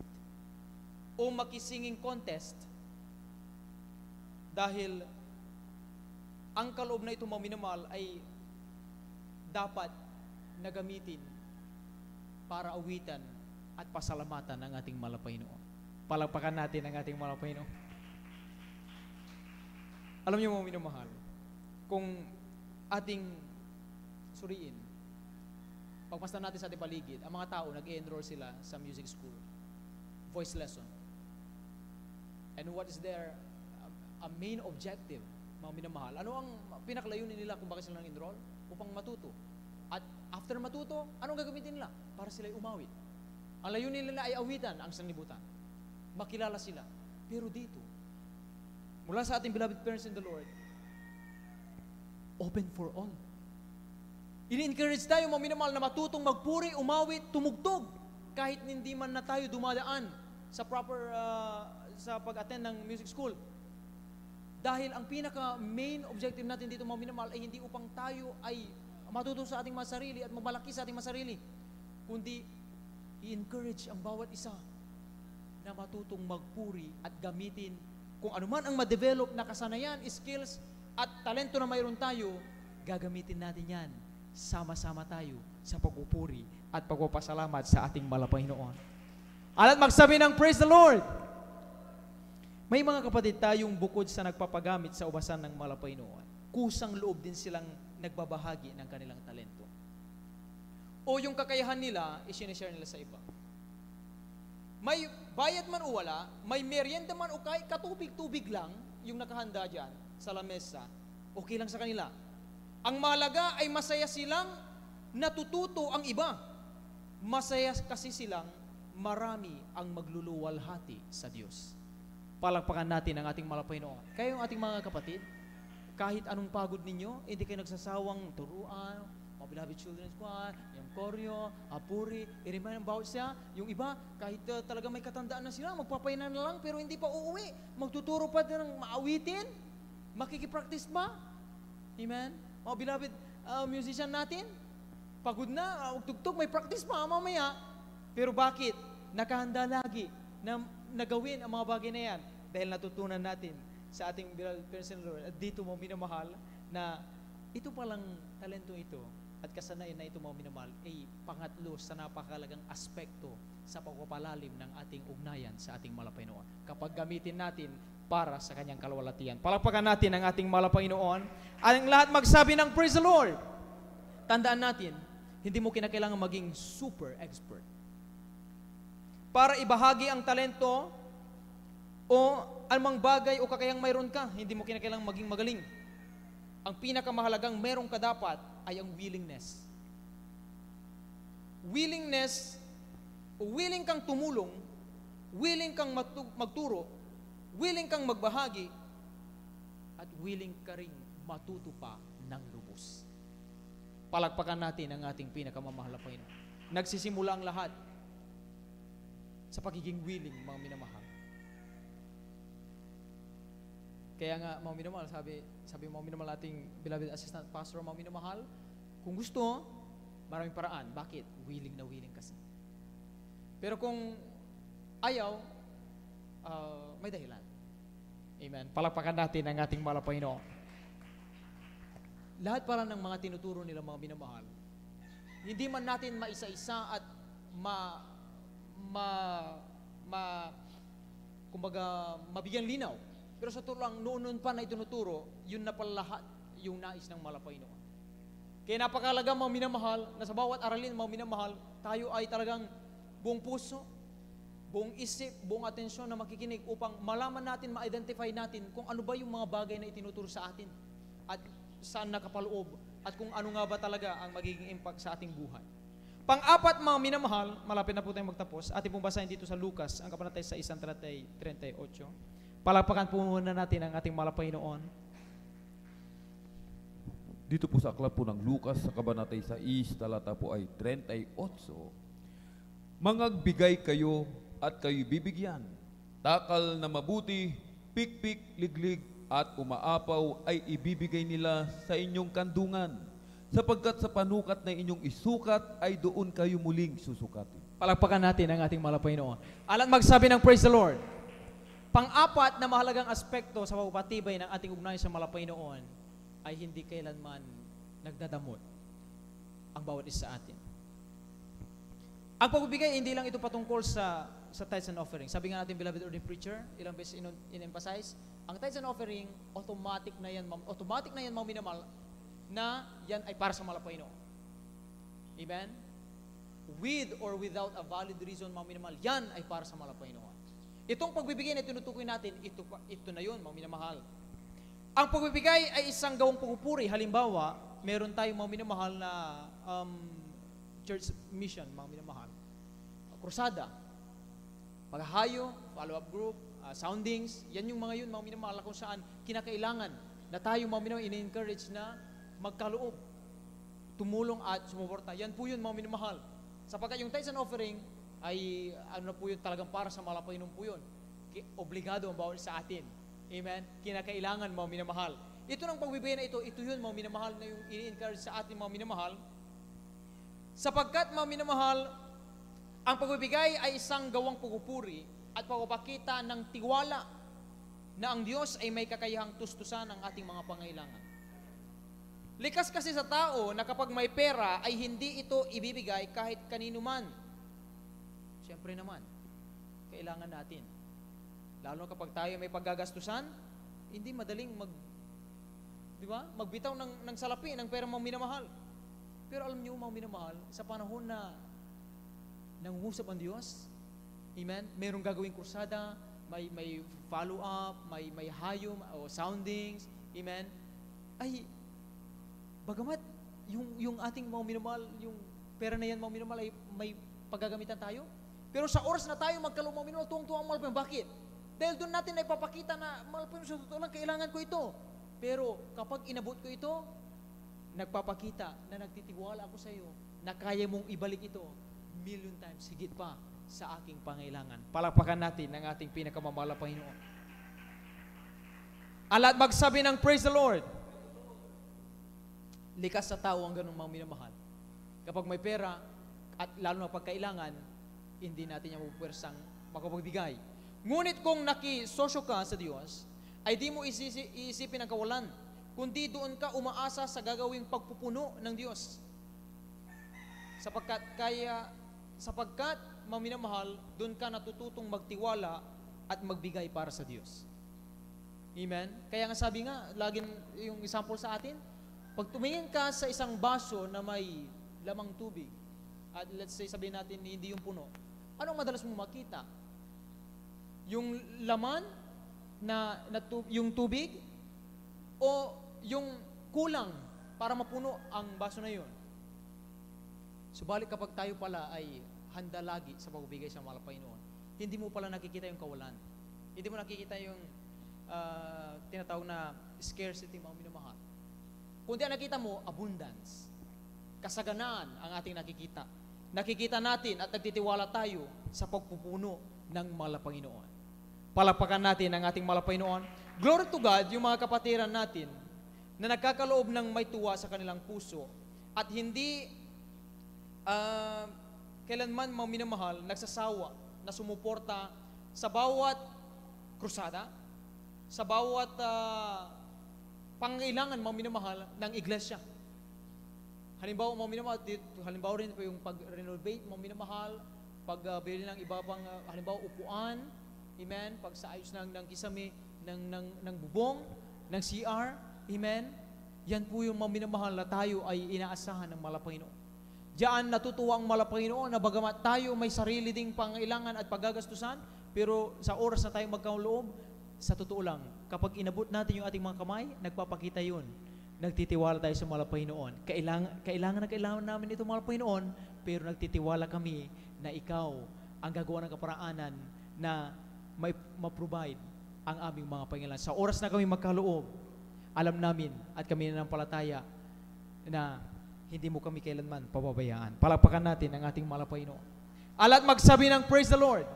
o makisinging contest, dahil ang kaloob na ito mga minamahal ay dapat nagamitin para awitan at pasalamatan ng ating mahal na Panginoon. Palagpakan natin ang ating mahal na Panginoon. Alam niyo mga minamahal, kung ating suriin, pagmasdan natin sa ating paligid, ang mga tao nag-enroll sila sa music school, voice lesson. And what is their main objective, mga minamahal? Ano ang pinakalayunin nila kung bakit sila nang-enroll? Upang matuto. At after matuto, anong gagamitin nila? Para sila umawit. Ang layunin nila ay awitan ang sanlibutan. Makilala sila. Pero dito, mula sa ating beloved parents in the Lord, open for all. Ini-encourage tayo mga minamahal na matutong magpuri, umawit, tumugtog, kahit hindi man na tayo dumadaan sa proper sa pag-attend ng music school. Dahil ang pinaka-main objective natin dito mga minamahal ay hindi upang tayo ay matuto sa ating mga sarili at mamalaki sa ating mga sarili, kundi i-encourage ang bawat isa na matutong magpuri at gamitin kung anuman ang ma-develop na kasanayan, skills at talento na mayroon tayo, gagamitin natin yan. Sama-sama tayo sa pagpupuri at pagpapasalamat sa ating mahal na Panginoon. At magsabi ng Praise the Lord! May mga kapatid tayong bukod sa nagpapagamit sa ubasan ng mahal na Panginoon, kusang loob din silang nagbabahagi ng kanilang talento. O yung kakayahan nila, isinishare nila sa iba. may bayad man o wala, may merienda man o kahit katubig-tubig lang, yung nakahanda dyan sa lamesa, okay lang sa kanila. Ang mahalaga ay masaya silang natututo ang iba. Masaya kasi silang marami ang magluluwalhati sa Diyos. Palakpakan natin ang ating Panginoon. Kayo ang ating mga kapatid, kahit anong pagod ninyo, hindi kayo nagsasawang turuan, mga beloved children's choir, yung koryo, apuri, i-remind ang bawat siya. Yung iba, kahit talaga may katandaan na sila, magpapahinan na lang, pero hindi pa uuwi. Magtuturo pa din ng maawitin, makikipractice ba? Amen? Mga beloved musician natin, pagod na, tugtog, may practice pa mamaya. Pero bakit? Nakahanda lagi na nagawin ang mga bagay na yan dahil natutunan natin sa ating beloved person Lord. At dito mo minamahal na ito palang talento ito at kasanayan na ito mo minamahal ay pangatlo sa napakalagang aspekto sa pagpapalalim ng ating ugnayan sa ating Panginoon. Kapag gamitin natin para sa kanyang kalwalatian. Palakpakan natin ang ating Panginoon. Ang lahat magsabi ng praise the Lord. Tandaan natin, hindi mo kinakailangan maging super expert para ibahagi ang talento o anumang bagay o kakayang mayroon ka. Hindi mo kinakailangan maging magaling. Ang pinakamahalagang meron ka dapat ay ang willingness. Willingness, willing kang tumulong, willing kang magturo, willing kang magbahagi, at willing ka ring matuto pa ng lubos. Palakpakan natin ang ating pinakamamahal na Panginoon. Nagsisimula ang lahat sa pagiging willing, mga minamahal. Kaya nga, mga minamahal, sabi mga minamahal ating beloved assistant pastor, mga minamahal, kung gusto, maraming paraan. Bakit? Willing na willing kasi. Pero kung ayaw, may dahilan. Amen. Palakpakan natin ang ating mahal na Panginoon. Lahat pala ng mga tinuturo nila, mga minamahal, hindi man natin maisa-isa at kumbaga, mabigyan linaw. Pero sa totoo lang, noon pa na itinuturo, yun na pala lahat yung nais ng mahal na Panginoon. Kaya napakalaga, mga minamahal, na sa bawat aralin, mga minamahal, tayo ay talagang buong puso, buong isip, buong atensyon na makikinig upang malaman natin, ma-identify natin kung ano ba yung mga bagay na itinuturo sa atin at saan nakapaloob at kung ano nga ba talaga ang magiging impact sa ating buhay. Pang-apat, mga minamahal, malapit na po tayong magtapos. Ating pong basahin dito sa Lucas, ang kabanata 6:38. Palakpakan po muna natin ang ating mahal na Panginoon. Dito po sa aklat po ng Lucas, sa kabanata 6, talata po ay 38. Mangagbigay kayo at kayo bibigyan. Takal na mabuti, pikpik, liglig, at umaapaw ay ibibigay nila sa inyong kandungan. Sapagkat sa panukat na inyong isukat, ay doon kayo muling susukatin. Palakpakan natin ang ating mahal na Panginoon. Alat magsabi ng praise the Lord. Pang-apat na mahalagang aspekto sa pagpapatibay ng ating ugnayan sa mahal na Panginoon ay hindi kailanman nagdadamot ang bawat isa sa atin. Ang pagbibigay, hindi lang ito patungkol sa tithes and offering. Sabi nga natin, beloved ordained preacher, ilang beses in-emphasize, ang tithes and offering, automatic na yan, mga minamahal, na yan ay para sa mahal na Panginoon. Amen? With or without a valid reason, mga minamahal, yan ay para sa mahal na Panginoon. Itong pagbibigay na tinutukoy natin, ito na yun, mga minamahal. Ang pagbibigay ay isang gawang pagpupuri. Halimbawa, meron tayong mga minamahal na church mission, mga minamahal. Krusada, paghahayo, follow-up group, soundings, yan yung mga minamahal kung saan kinakailangan na tayo, mga minamahal, in-encourage na magkaloob, tumulong at sumuporta. Yan po yun, mga minamahal. Sapagkat yung tithes and offering, ay ano po yun, talagang para sa mahal na Panginoon po yun. Obligado ang bawat sa atin. Amen? Kinakailangan, mga minamahal. Ito ng pagbibigay na ito yun, mga minamahal, na yung ini-encourage sa atin, mga minamahal. Sapagkat, mga minamahal, ang pagbibigay ay isang gawang pagpupuri at pagpapakita ng tiwala na ang Diyos ay may kakayahang tustusan ang ating mga pangailangan. Likas kasi sa tao na kapag may pera ay hindi ito ibibigay kahit kanino man. Siyempre naman, kailangan natin. Lalo kapag tayo may paggagastusan, hindi madaling magbitaw ng salapi, ng pera, mga minamahal. Pero alam niyo, mga minamahal, sa panahon na nangungusap ang Diyos, Amen? Merong gagawing kursada, may follow-up, may hayom o soundings. Amen? Ay, bagamat yung ating mga minamahal, yung pera na yan mga minamahal ay may paggagamitan tayo. Pero sa oras na tayo magkaloob mga minamahal, tuwang-tuwang mahal pa. Bakit? Dahil doon natin ay papakita na mahal pa sa totoo lang, kailangan ko ito. Pero kapag inabot ko ito, nagpapakita na nagtitiwala ako sa iyo na kaya mong ibalik ito million times higit pa sa aking pangailangan. Palakpakan natin ang ating pinakamamahal na Panginoon. Alat magsabi ng praise the Lord. Likas sa tao ang ganung mga minamahal. Kapag may pera at lalo na pagkailangan, hindi natin niya mapupwersang makapagbigay. Ngunit kung nakisosyo ka sa Diyos, ay di mo iisipin ang kawalan, kundi doon ka umaasa sa gagawing pagpupuno ng Diyos. Sapagkat maminamahal, doon ka natututong magtiwala at magbigay para sa Diyos. Amen? Kaya nga sabi nga, laging yung example sa atin, pag tumingin ka sa isang baso na may lamang tubig, at let's say sabihin natin hindi yung puno, anong madalas mo makita? Yung laman yung tubig o yung kulang para mapuno ang baso na yun? Subalit kapag tayo pala ay handa lagi sa pagbibigay sa mahal na Panginoon, hindi mo pala nakikita yung kawalan. Hindi mo nakikita yung tinatawag na scarcity, mga minamahal. Kundi ang nakita mo, abundance. Kasaganaan ang ating nakikita. Nakikita natin at nagtitiwala tayo sa pagpupuno ng mahal na Panginoon. Palakpakan natin ang ating mahal na Panginoon. Glory to God, yung mga kapatiran natin na nagkakaloob ng may tuwa sa kanilang puso at hindi kailanman mga minamahal, nagsasawa na sumuporta sa bawat krusada, sa bawat pangailangan mga minamahal ng iglesia. Halimbawa mga minamahal, halimbawa rin po yung pag-renovate mga minamahal, pagbili ng iba pang halimbawa upuan, amen, pagsaayos ng kisame, ng bubong, ng CR, amen. Yan po yung mga minamahal na tayo ay inaasahan ng mahal na Panginoon. Diyan natutuwa ang mahal na Panginoon na bagamat tayo may sarili ding pangailangan at paggagastusan, pero sa oras na tayo magkaloob, sa totoo lang, kapag inabot natin yung ating mga kamay, nagpapakita yun. Nagtitiwala tayo sa mahal na Panginoon. Kailangan namin ito mahal na Panginoon, pero nagtitiwala kami na ikaw ang gagawa ng kaparaanan na may ma-provide ang aming mga pangailangan. Sa oras na kami magkaloob, alam namin at kami nanampalataya na hindi mo kami kailanman pababayaan. Palakpakan natin ang ating mahal na Panginoon. Alat magsabi ng praise the Lord.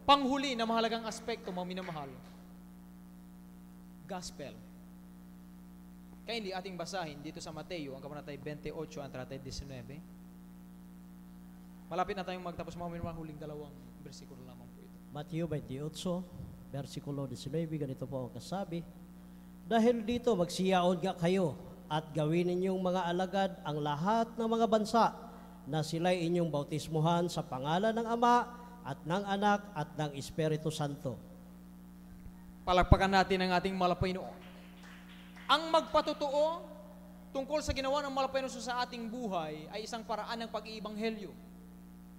Panghuli na mahalagang aspekto, mga minamahal. Gospel. Kaya hindi ating basahin dito sa Mateo, ang kabanatay 28, ang talatay 19. Malapit na tayong magtapos, mga minamahal, huling dalawang bersikulo lamang po ito. Mateo 28, versikulo 19, ganito po ang kasabi, dahil dito magsiyaon nga kayo at gawin ninyong mga alagad ang lahat ng mga bansa na sila'y inyong bautismuhan sa pangalan ng Ama at ng Anak at ng Espiritu Santo. Palakpakan natin ang ating mahal na Panginoon. Ang magpatotoo tungkol sa ginawa ng mahal na Panginoon sa ating buhay ay isang paraan ng pag-iibanghelyo.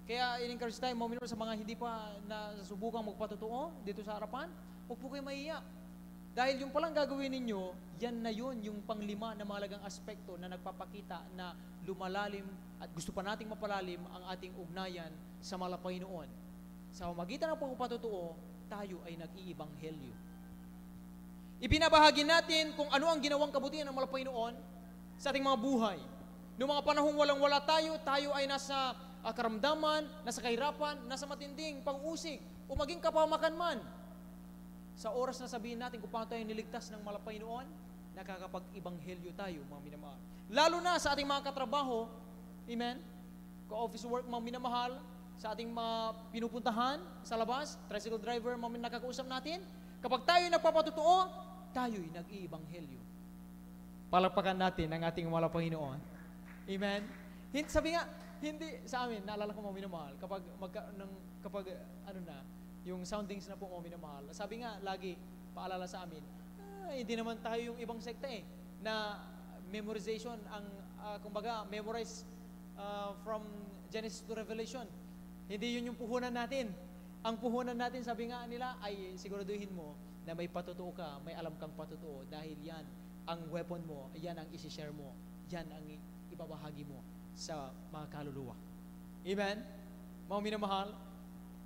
Kaya in-encourage tayo, mga minamahal, sa mga hindi pa nasubukang magpatotoo dito sa harapan, huwag po kayo mahiya. Dahil yung palang gagawin ninyo, yan na yun, yung panglima na mahalagang aspekto na nagpapakita na lumalalim at gusto pa nating mapalalim ang ating ugnayan sa mahal na Panginoon. Sa magitan ng pagpapatotoo, tayo ay nag-iibanghelyo. Ibinabahagi natin kung ano ang ginawang kabutihan ng mahal na Panginoon sa ating mga buhay. Noong mga panahong walang-wala tayo ay nasa karamdaman, nasa kahirapan, nasa matinding pag-uusig, o maging kapahamakan man. Sa oras na sabihin natin kung paano tayo niligtas ng mahal na Panginoon, nakakapag-ibanghelyo tayo, mga minamahal. Lalo na sa ating mga katrabaho, amen, ka-office work, mga minamahal, sa ating mga pinupuntahan sa labas, tricycle driver, mga nakakausap natin, kapag tayo nagpapatotoo, tayo'y nag-iibanghelyo. Palakpakan natin ang ating mahal na Panginoon. Amen? Sabi nga, hindi sa amin, naalala ko mga minamahal, kapag yung soundings na po mga minamahal, sabi nga, lagi, paalala sa amin, hindi naman tayo yung ibang sekta na memorization, kumbaga, memorize from Genesis to Revelation. Hindi yun yung puhunan natin. Ang puhunan natin, sabi nga nila, ay siguraduhin mo na may patutuo ka, may alam kang patutuo, dahil yan ang weapon mo, yan ang isi-share mo, yan ang ibabahagi mo sa mga kaluluwa. Amen? Mga minamahal.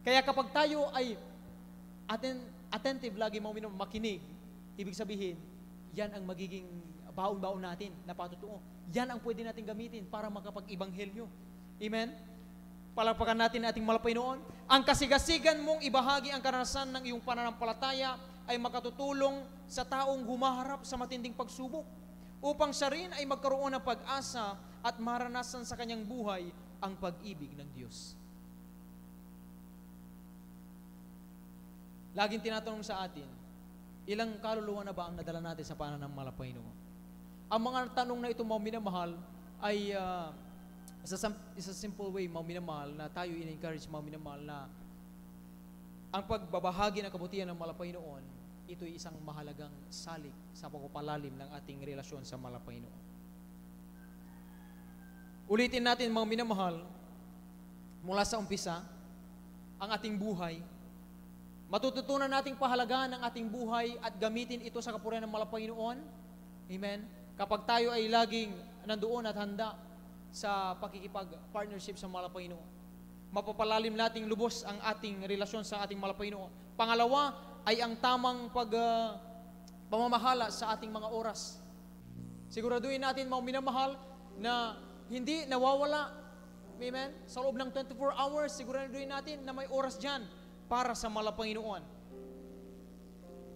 Kaya kapag tayo ay attentive lagi, mga minamahal, makinig, ibig sabihin, yan ang magiging baon-baon natin na patutuo. Yan ang pwede natin gamitin para makapag-ibanghelyo. Amen? Palakpakan natin ating malapay noon. Ang kasigasigan mong ibahagi ang karanasan ng iyong pananampalataya ay makatutulong sa taong humaharap sa matinding pagsubok upang siya rin ay magkaroon ng pag-asa at maranasan sa kanyang buhay ang pag-ibig ng Diyos. Laging tinatanong sa atin, ilang kaluluwa na ba ang nadala natin sa pananampalataya noon? Ang mga tanong na ito, mga minamahal, ay isa simple way, mga minamahal, na tayo in-encourage, mga minamahal, na ang pagbabahagi ng kabutihan ng malapay noon, ito'y isang mahalagang salik sa pagpapalalim ng ating relasyon sa malapay noon. Ulitin natin, mga minamahal, mula sa umpisa, ang ating buhay. Matututunan nating pahalagaan ng ating buhay at gamitin ito sa kapurihan ng malapay noon. Amen? Kapag tayo ay laging nandoon at handa sa pakikipag-partnership sa malapay noon, mapapalalim nating lubos ang ating relasyon sa ating malapay noon. Pangalawa ay ang tamang pamamahala sa ating mga oras. Siguraduhin natin, mga minamahal, na hindi nawawala, amen, sa loob ng 24 hours, siguraduhin natin na may oras dyan para sa malapay noon.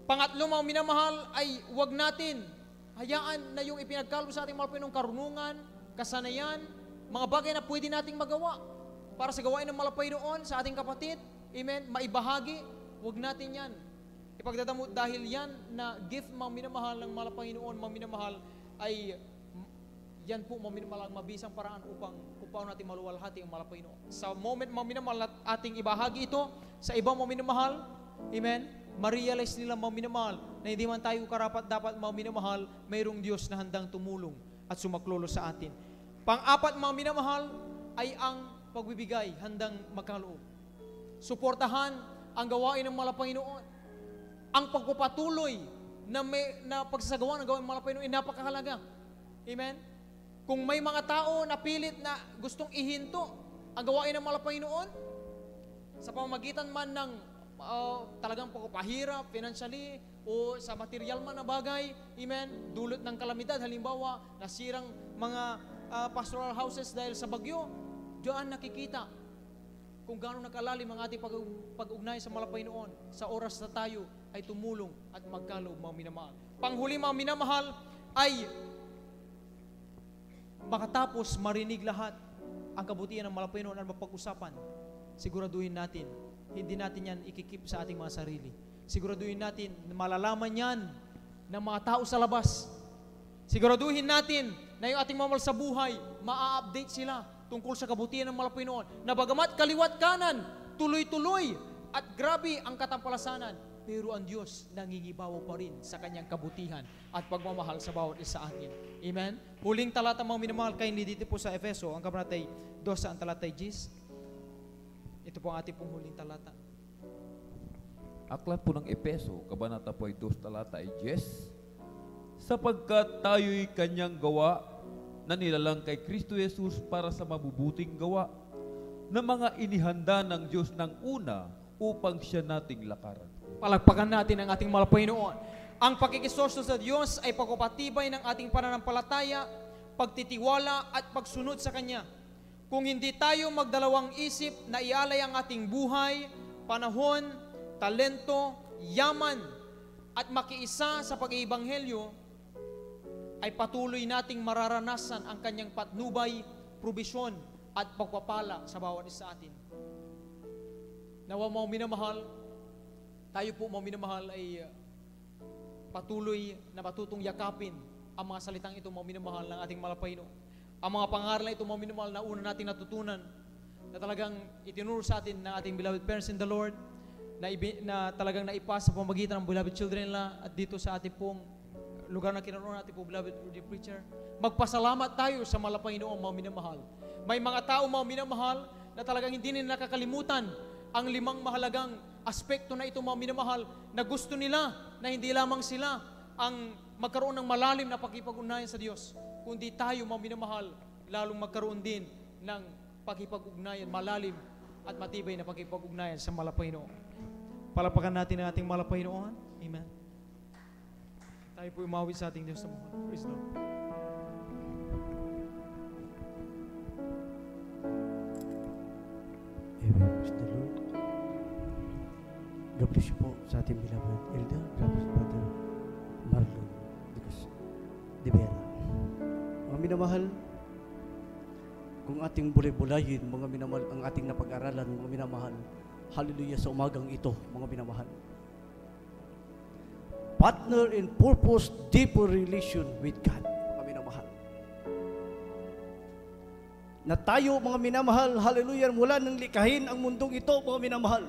Pangatlo, mga minamahal, ay huwag natin hayaan na yung ipinagkaloob sa ating malapay noon, karunungan, kasanayan, mga bagay na pwede nating magawa para sa gawain ng malapay noon sa ating kapatid, amen, maibahagi, huwag natin yan ipagdadamot, dahil yan na gift, mga minamahal, ng malapay noon, mga minamahal, ay yan po, mga minamahal, ang mabisang paraan upang paano natin maluwalhati ang malapay noon. Sa moment, mga minamahal, at ating ibahagi ito sa ibang mga minamahal, amen, ma-realize nila, mga minamahal, na hindi man tayo karapat dapat, mga minamahal, mayroong Diyos na handang tumulong at sumaklolo sa atin. Pang-apat, mga minamahal, ay ang pagbibigay, handang magkaloob. Suportahan ang gawain ng malapay noon. Ang pagpapatuloy na pagsasagawa ng gawain ng malapay noon ay napakahalaga. Amen? Kung may mga tao na pilit na gustong ihinto ang gawain ng malapay noon, sa pamamagitan man ng talagang pagpapahirap, financially, o sa material man na bagay, amen, dulot ng kalamidad, halimbawa, nasirang mga pastoral houses dahil sa bagyo, diyan nakikita kung gaano nakalalim ang ating pag-ugnay sa malapay noon, sa oras na tayo ay tumulong at magkaloob, mga minamahal. Panghuli, mga minamahal, ay makatapos marinig lahat ang kabutihan ng malapay noon at mapag-usapan. Siguraduhin natin, hindi natin yan ikikip sa ating mga sarili. Siguraduhin natin, malalaman yan ng mga tao sa labas. Siguraduhin natin na yung ating mamal sa buhay, maa-update sila tungkol sa kabutihan ng malapay noon, na bagamat kaliwat kanan, tuloy-tuloy at grabe ang katampalasanan, pero ang Diyos nangingibaw pa rin sa kanyang kabutihan at pagmamahal sa bawat isa atin. Amen? Huling talata, mga minamahal, kayo dito po sa Efeso, ang kabanatay 2 ang talatay 10. Ito po ang ating pong huling talata. Aklat po ng Epeso, kabanata po ay 2 talata ay 10. Sapagkat tayo'y kanyang gawa na nilalang kay Kristo Jesus para sa mabubuting gawa na mga inihanda ng Diyos ng una upang siya nating lakaran. Palagpakan natin ang ating malapay noon. Ang pakikisorso sa Diyos ay pagpapatibay ng ating pananampalataya, pagtitiwala at pagsunod sa Kanya. Kung hindi tayo magdalawang isip na ialay ang ating buhay, panahon, talento, yaman at makiisa sa pag-iibanghelyo, ay patuloy nating mararanasan ang kanyang patnubay, probisyon at pagpapala sa bawat isa atin. Nawa, mga minamahal, tayo po, mga minamahal, ay patuloy na matutong yakapin ang mga salitang ito, mga minamahal, ng ating malapay noon. Ang mga pangaral na ito, mga minamahal, na una nating natutunan, na talagang itinuro sa atin ng ating beloved parents in the Lord, na talagang naipasa sa pamagitan ng beloved children nila at dito sa ating pong lugar na kinaroon natin po, beloved Rudy Preacher. Magpasalamat tayo sa malapay noong, mga minamahal. May mga tao, mga minamahal, na talagang hindi nila nakakalimutan ang 5 mahalagang aspekto na ito, mga minamahal, na gusto nila na hindi lamang sila ang magkaroon ng malalim na pakikipag-ugnayan sa Diyos, kundi tayo, mga minamahal, lalong magkaroon din ng pakikipag-ugnayan, malalim at matibay na pakikipag-ugnayan sa Malapaynoon. Palapakan natin ang ating Malapaynoon. Amen. Tayo po umawit sa ating Diyos sa mahal. Praise the Lord. Amen. Praise the Lord. God bless you po sa ating beloved Elder. God bless Brother Marlon de Vera. Mga minamahal, kung ating bulay-bulayin, mga minamahal, ang ating napag-aralan, mga minamahal, hallelujah sa umagang ito, mga minamahal. Partner in purpose, deeper relation with God, mga minamahal. Na tayo, mga minamahal, hallelujah, mula nang likahin ang mundong ito, mga minamahal,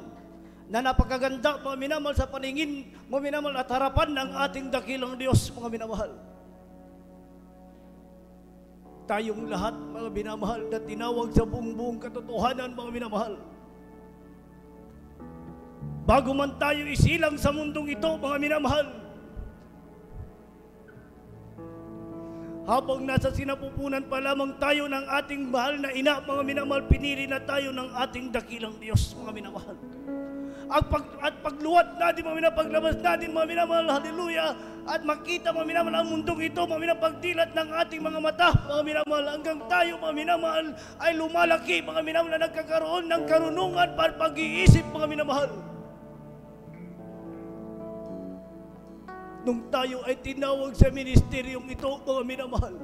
na napakaganda, mga minamahal, sa paningin, mga minamahal, at harapan ng ating dakilang Diyos, mga minamahal. Tayong lahat, mga minamahal, na tinawag sa buong katotohanan, mga minamahal. Bago man tayo isilang sa mundong ito, mga minamahal, habang nasa sinapupunan pa lamang tayo ng ating mahal na ina, mga minamahal, pinili na tayo ng ating dakilang Diyos, mga minamahal. At pagluwat natin, mga minamahal, paglabas natin, mga minamahal, hallelujah, at makita, mga minamahal, ang mundong ito, mga minamahal, pagdilat ng ating mga mata, mga minamahal, hanggang tayo, mga minamahal, ay lumalaki, mga minamahal, na nagkakaroon ng karunungan para pag-iisip, mga minamahal. Nung tayo ay tinawag sa ministeryong ito, mga minamahal,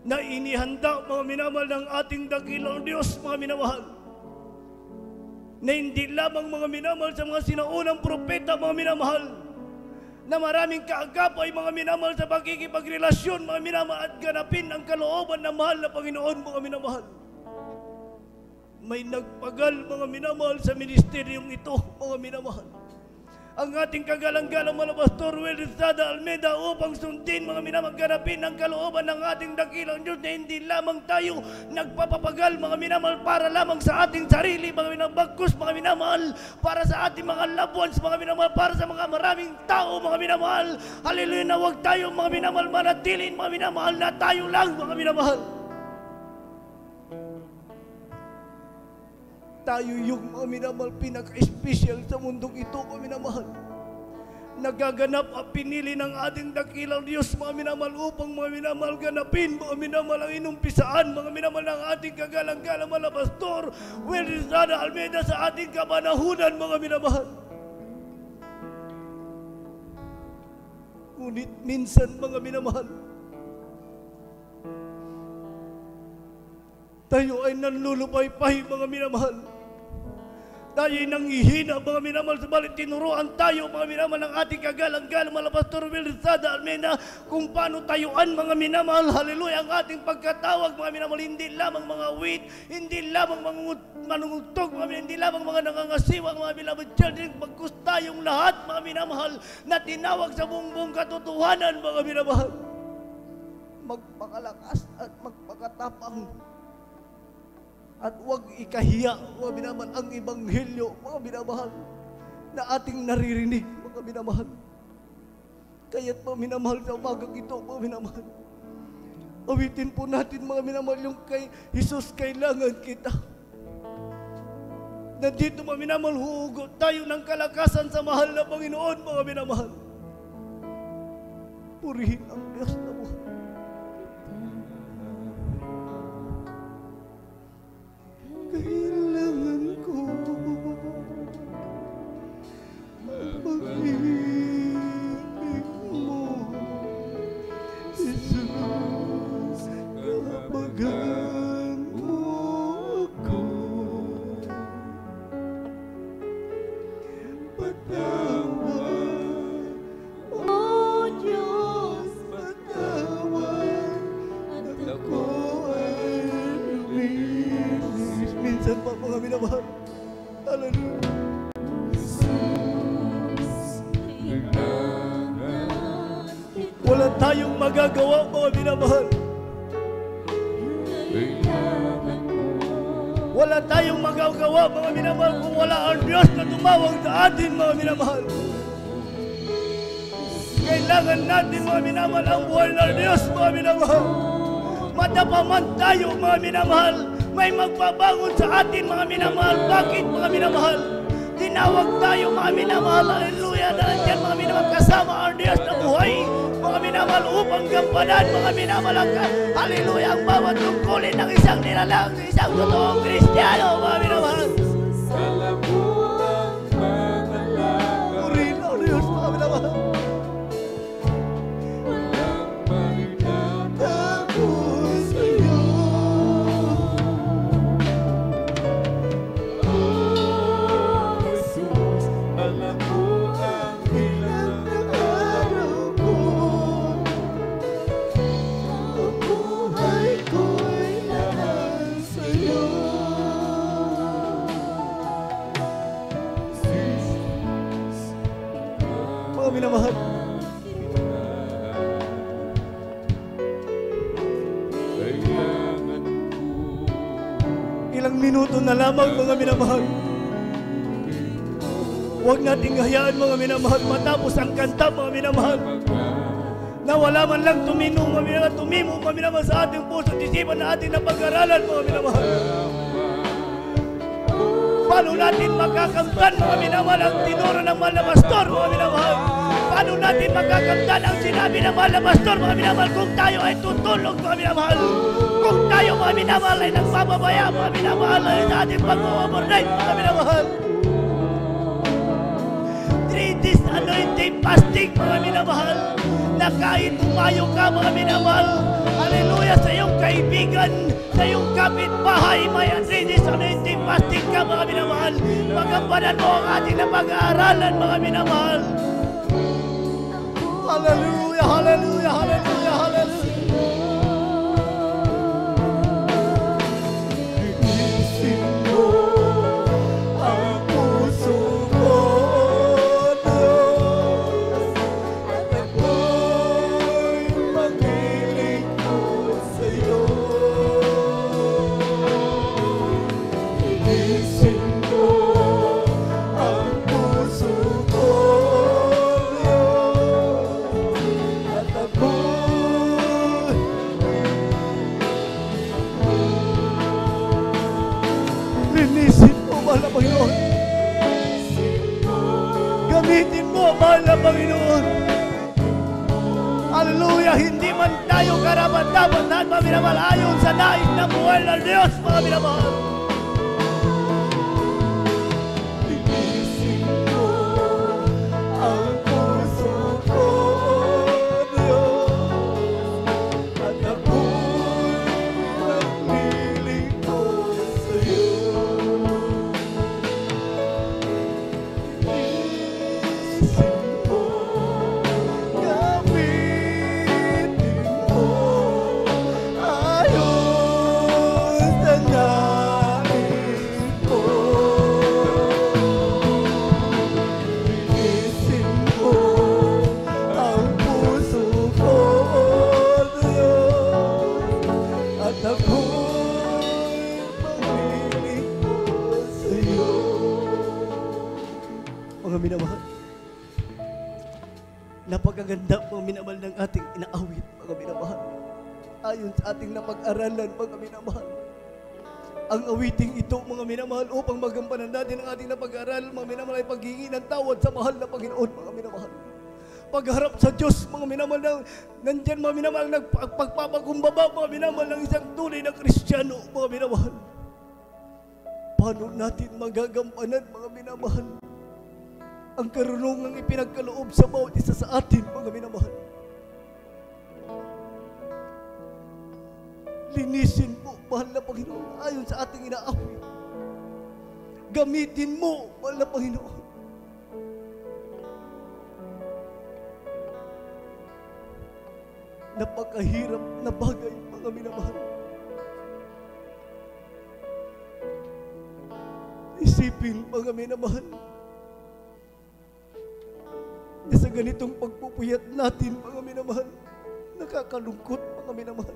na inihanda, mga minamahal, ng ating dakilang Diyos, mga minamahal, na hindi lamang, mga minamahal, sa mga sinaunang propeta, mga minamahal, na maraming kaagapay, mga minamahal, sa pagkikipagrelasyon, mga minamahal, at ganapin ang kalooban ng mahal na Panginoon, mga minamahal. May nagpagal, mga minamahal, sa ministeryong ito, mga minamahal. Ang ating kagalang-galang mga Pastor Will Rizada Almeida upang sundin, mga minamahal, ganapin ang kalooban ng ating dakilang Diyos, na hindi lamang tayo nagpapapagal, mga minamahal, para lamang sa ating sarili, mga minamahal, bagkus, mga minamahal, para sa ating mga loved ones, mga minamahal, para sa mga maraming tao, mga minamahal. Hallelujah, na huwag tayo, mga minamahal, manatilin, mga minamahal, na tayo lang, mga minamahal. Tayo yung, mga minamahal, pinaka-special sa mundong ito, mga minamahal. Nagaganap at pinili ng ating dakilang Diyos, mga minamahal, upang, mga minamahal, ganapin, mga minamahal, ang inumpisaan, mga minamahal, ng ating kagalang-galang mga Pastor Will Rizada Almeida sa ating kabanahunan, mga minamahal. Ngunit minsan, mga minamahal, tayo ay nanlulupay-pay, mga minamahal. Tayo ay nanghihina, mga minamahal, subalit tinuruan tayo, mga minamahal, ng ating kagalang-galang mga Pastor Will Rizada Almeida, kung paano tayuan, mga minamahal, hallelujah, ang ating pagkatawag, mga minamahal, hindi lamang mga wit, hindi lamang manungutog, mga minamahal, hindi lamang mga nangangasiwa, mga beloved children, bagkus tayong lahat, mga minamahal, na tinawag sa buong katotohanan, mga minamahal. Magpakalakas at magpakatapang. At huwag ikahiya, mga minamahal, ang Ebanghelyo, mga minamahal, na ating naririnig, mga minamahal. Kaya't, mga minamahal, sa umagang ito, mga minamahal, awitin po natin, mga minamahal, yung kay Jesus, kailangan kita. Na dito, mga minamahal, huhugot tayo ng kalakasan sa mahal na Panginoon, mga minamahal. Purihin ang Diyos na buhay. Kailangan ko ang pag-ibig mo, Jesus, kahabagan mo ako. Patawad, O Diyos, patawad, at ako ay lumilis. Minsan pa, mga minamahal. Hallelujah. Wala tayong magagawa, mga minamahal. Wala tayong magagawa, mga minamahal, kung wala ang Diyos na tumawag sa atin, mga minamahal. Kailangan natin, mga minamahal, ang buhay ng Diyos, mga minamahal. Matapaman tayo, mga minamahal, may magbabangon sa atin, mga minamahal. Bakit, mga minamahal? Tinawag tayo, mga minamahal, hallelujah, na nandiyan, mga minamahal, kasama ang Diyos na buhay, mga minamahal, upang gampanan, mga minamahal, hallelujah, ang bawat tungkulin ng isang nilalang, isang totoong Kristiyano, mga minamahal. Purihin ang Diyos, mga minamahal. Minamahal. Ilang minuto na lamang, mga minamahal. Huwag nating hayaan, mga minamahal, matapos ang kanta, mga minamahal, na wala man lang tumimo, mga minamahal, sa ating puso at isipan na ating napag-aralan, mga minamahal. Paano natin makakamtan, mga minamahal, ang tinuro ng mahal na pastor, mga minamahal? Paano natin makakamtan ang sinabi ng mahal na pastor, mga minamahal, kung tayo ay tutulog, mga minamahal? Kung tayo, mga minamahal, ay nagpapabaya, mga minamahal, ay sa ating pag-overnight, mga minamahal. 3 days anointing fasting, mga minamahal, na kahit tumayo ka, mga minamahal, hallelujah, sa iyong kaibigan, sa iyong kapitbahay, may 3 days anointing fasting ka, mga minamahal. Magampanan mo ang ating napag-aaralan, mga minamahal. Hallelujah, hallelujah, hallelujah, hallelujah. Linisin mo ang puso ko, Diyos, at ako'y maglilingkod sa'yo. Linisin mo ang puso ko, linisin mo, mahal na Panginoon. Gamitin mo, mahal na Panginoon. Hallelujah, hindi man tayo karapat-dapat na minamahal ayon sa nais ng buhay ng Diyos, mga minamahal. Linisin mo ang puso ko, Diyos, at ako'y maglilingkod sa'yo. Mga minamahal, napakaganda, mga minamahal, ng ating inaawit, mga minamahal. Ayon sa ating napag-aralan, mga minamahal, ang awiting ito, mga minamahal, upang magampanan natin ang ating napag-aralan, mga minamahal, ay paghingi ng tawad sa mahal na Panginoon, mga minamahal. Pagharap sa Diyos, mga minamahal, nandyan, mga minamahal, nagpagpapakumbaba, mga minamahal, ng isang tunay na Kristiyano, mga minamahal. Paano natin magagampanan, mga minamahal, ang karunungang ipinagkaloob sa bawat isa sa atin, mga minamahal? Linisin mo, mahal na Panginoon, ayon sa ating inaawit. Gamitin mo, mahal na Panginoon. Napakahirap na bagay, mga minamahal. Isipin, mga minamahal, na sa ganitong pagpupuyat natin, mga minamahal, nakakalungkot, mga minamahal.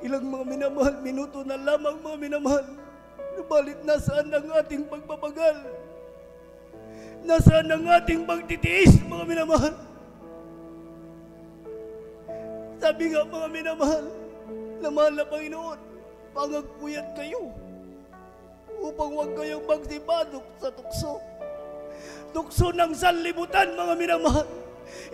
Ilang mga minamahal, minuto na lamang mga minamahal. Nubalit nasaan ang ating pagpapagal? Nasaan ang ating pagtitiis mga minamahal? Sabi nga mga minamahal, na mahal na Panginoon, pangagpuyat kayo upang huwag kayong magsibadok sa tukso. Tukso ng sanlibutan mga minamahal.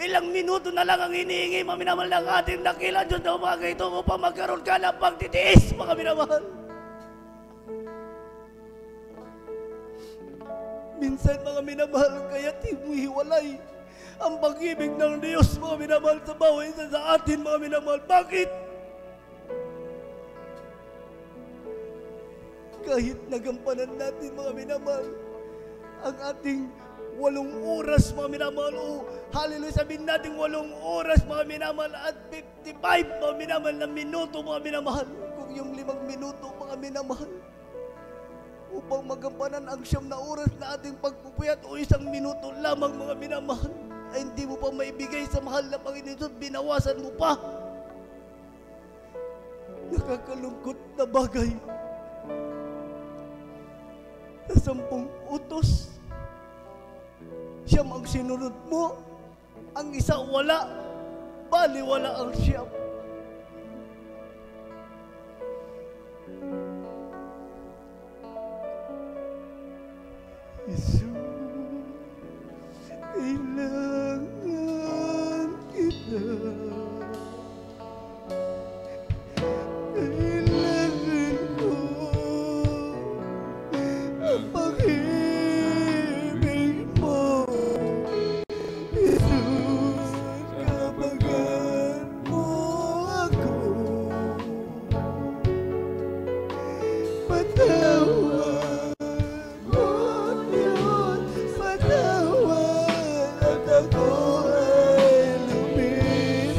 Ilang minuto na lang ang hinihingi mga minamahal ng ating dakilang Diyos na umaga ito upang magkaroon ka ng pagtitiis mga minamahal. Minsan mga minamahal, kaya hiwalay ang pag-ibig ng Diyos mga minamahal sa bawat isa sa atin mga minamahal. Bakit? Kahit nagampanan natin mga minamahal ang ating 8 oras mga minamahal, o hallelujah, sabihin natin 8 oras mga minamahal at 55 mga minamahal na minuto mga minamahal. Kung yung 5 minuto mga minamahal upang magampanan ang 9 na oras na ating pagpupuyat o 1 minuto lamang mga minamahal, ay hindi mo pa maibigay sa mahal na Panginoon Diyos, binawasan mo pa. Nakakalungkot na bagay. Sa 10 utos, siyam ang sinunod mo, ang isa wala, bali wala ang siyam. Jesus, kailangan kita. Kailangan ko ang pag-ibig mo. Jesus, kabagan mo ako. Patawad mo, Diyos, patawad at ako ay lumibig.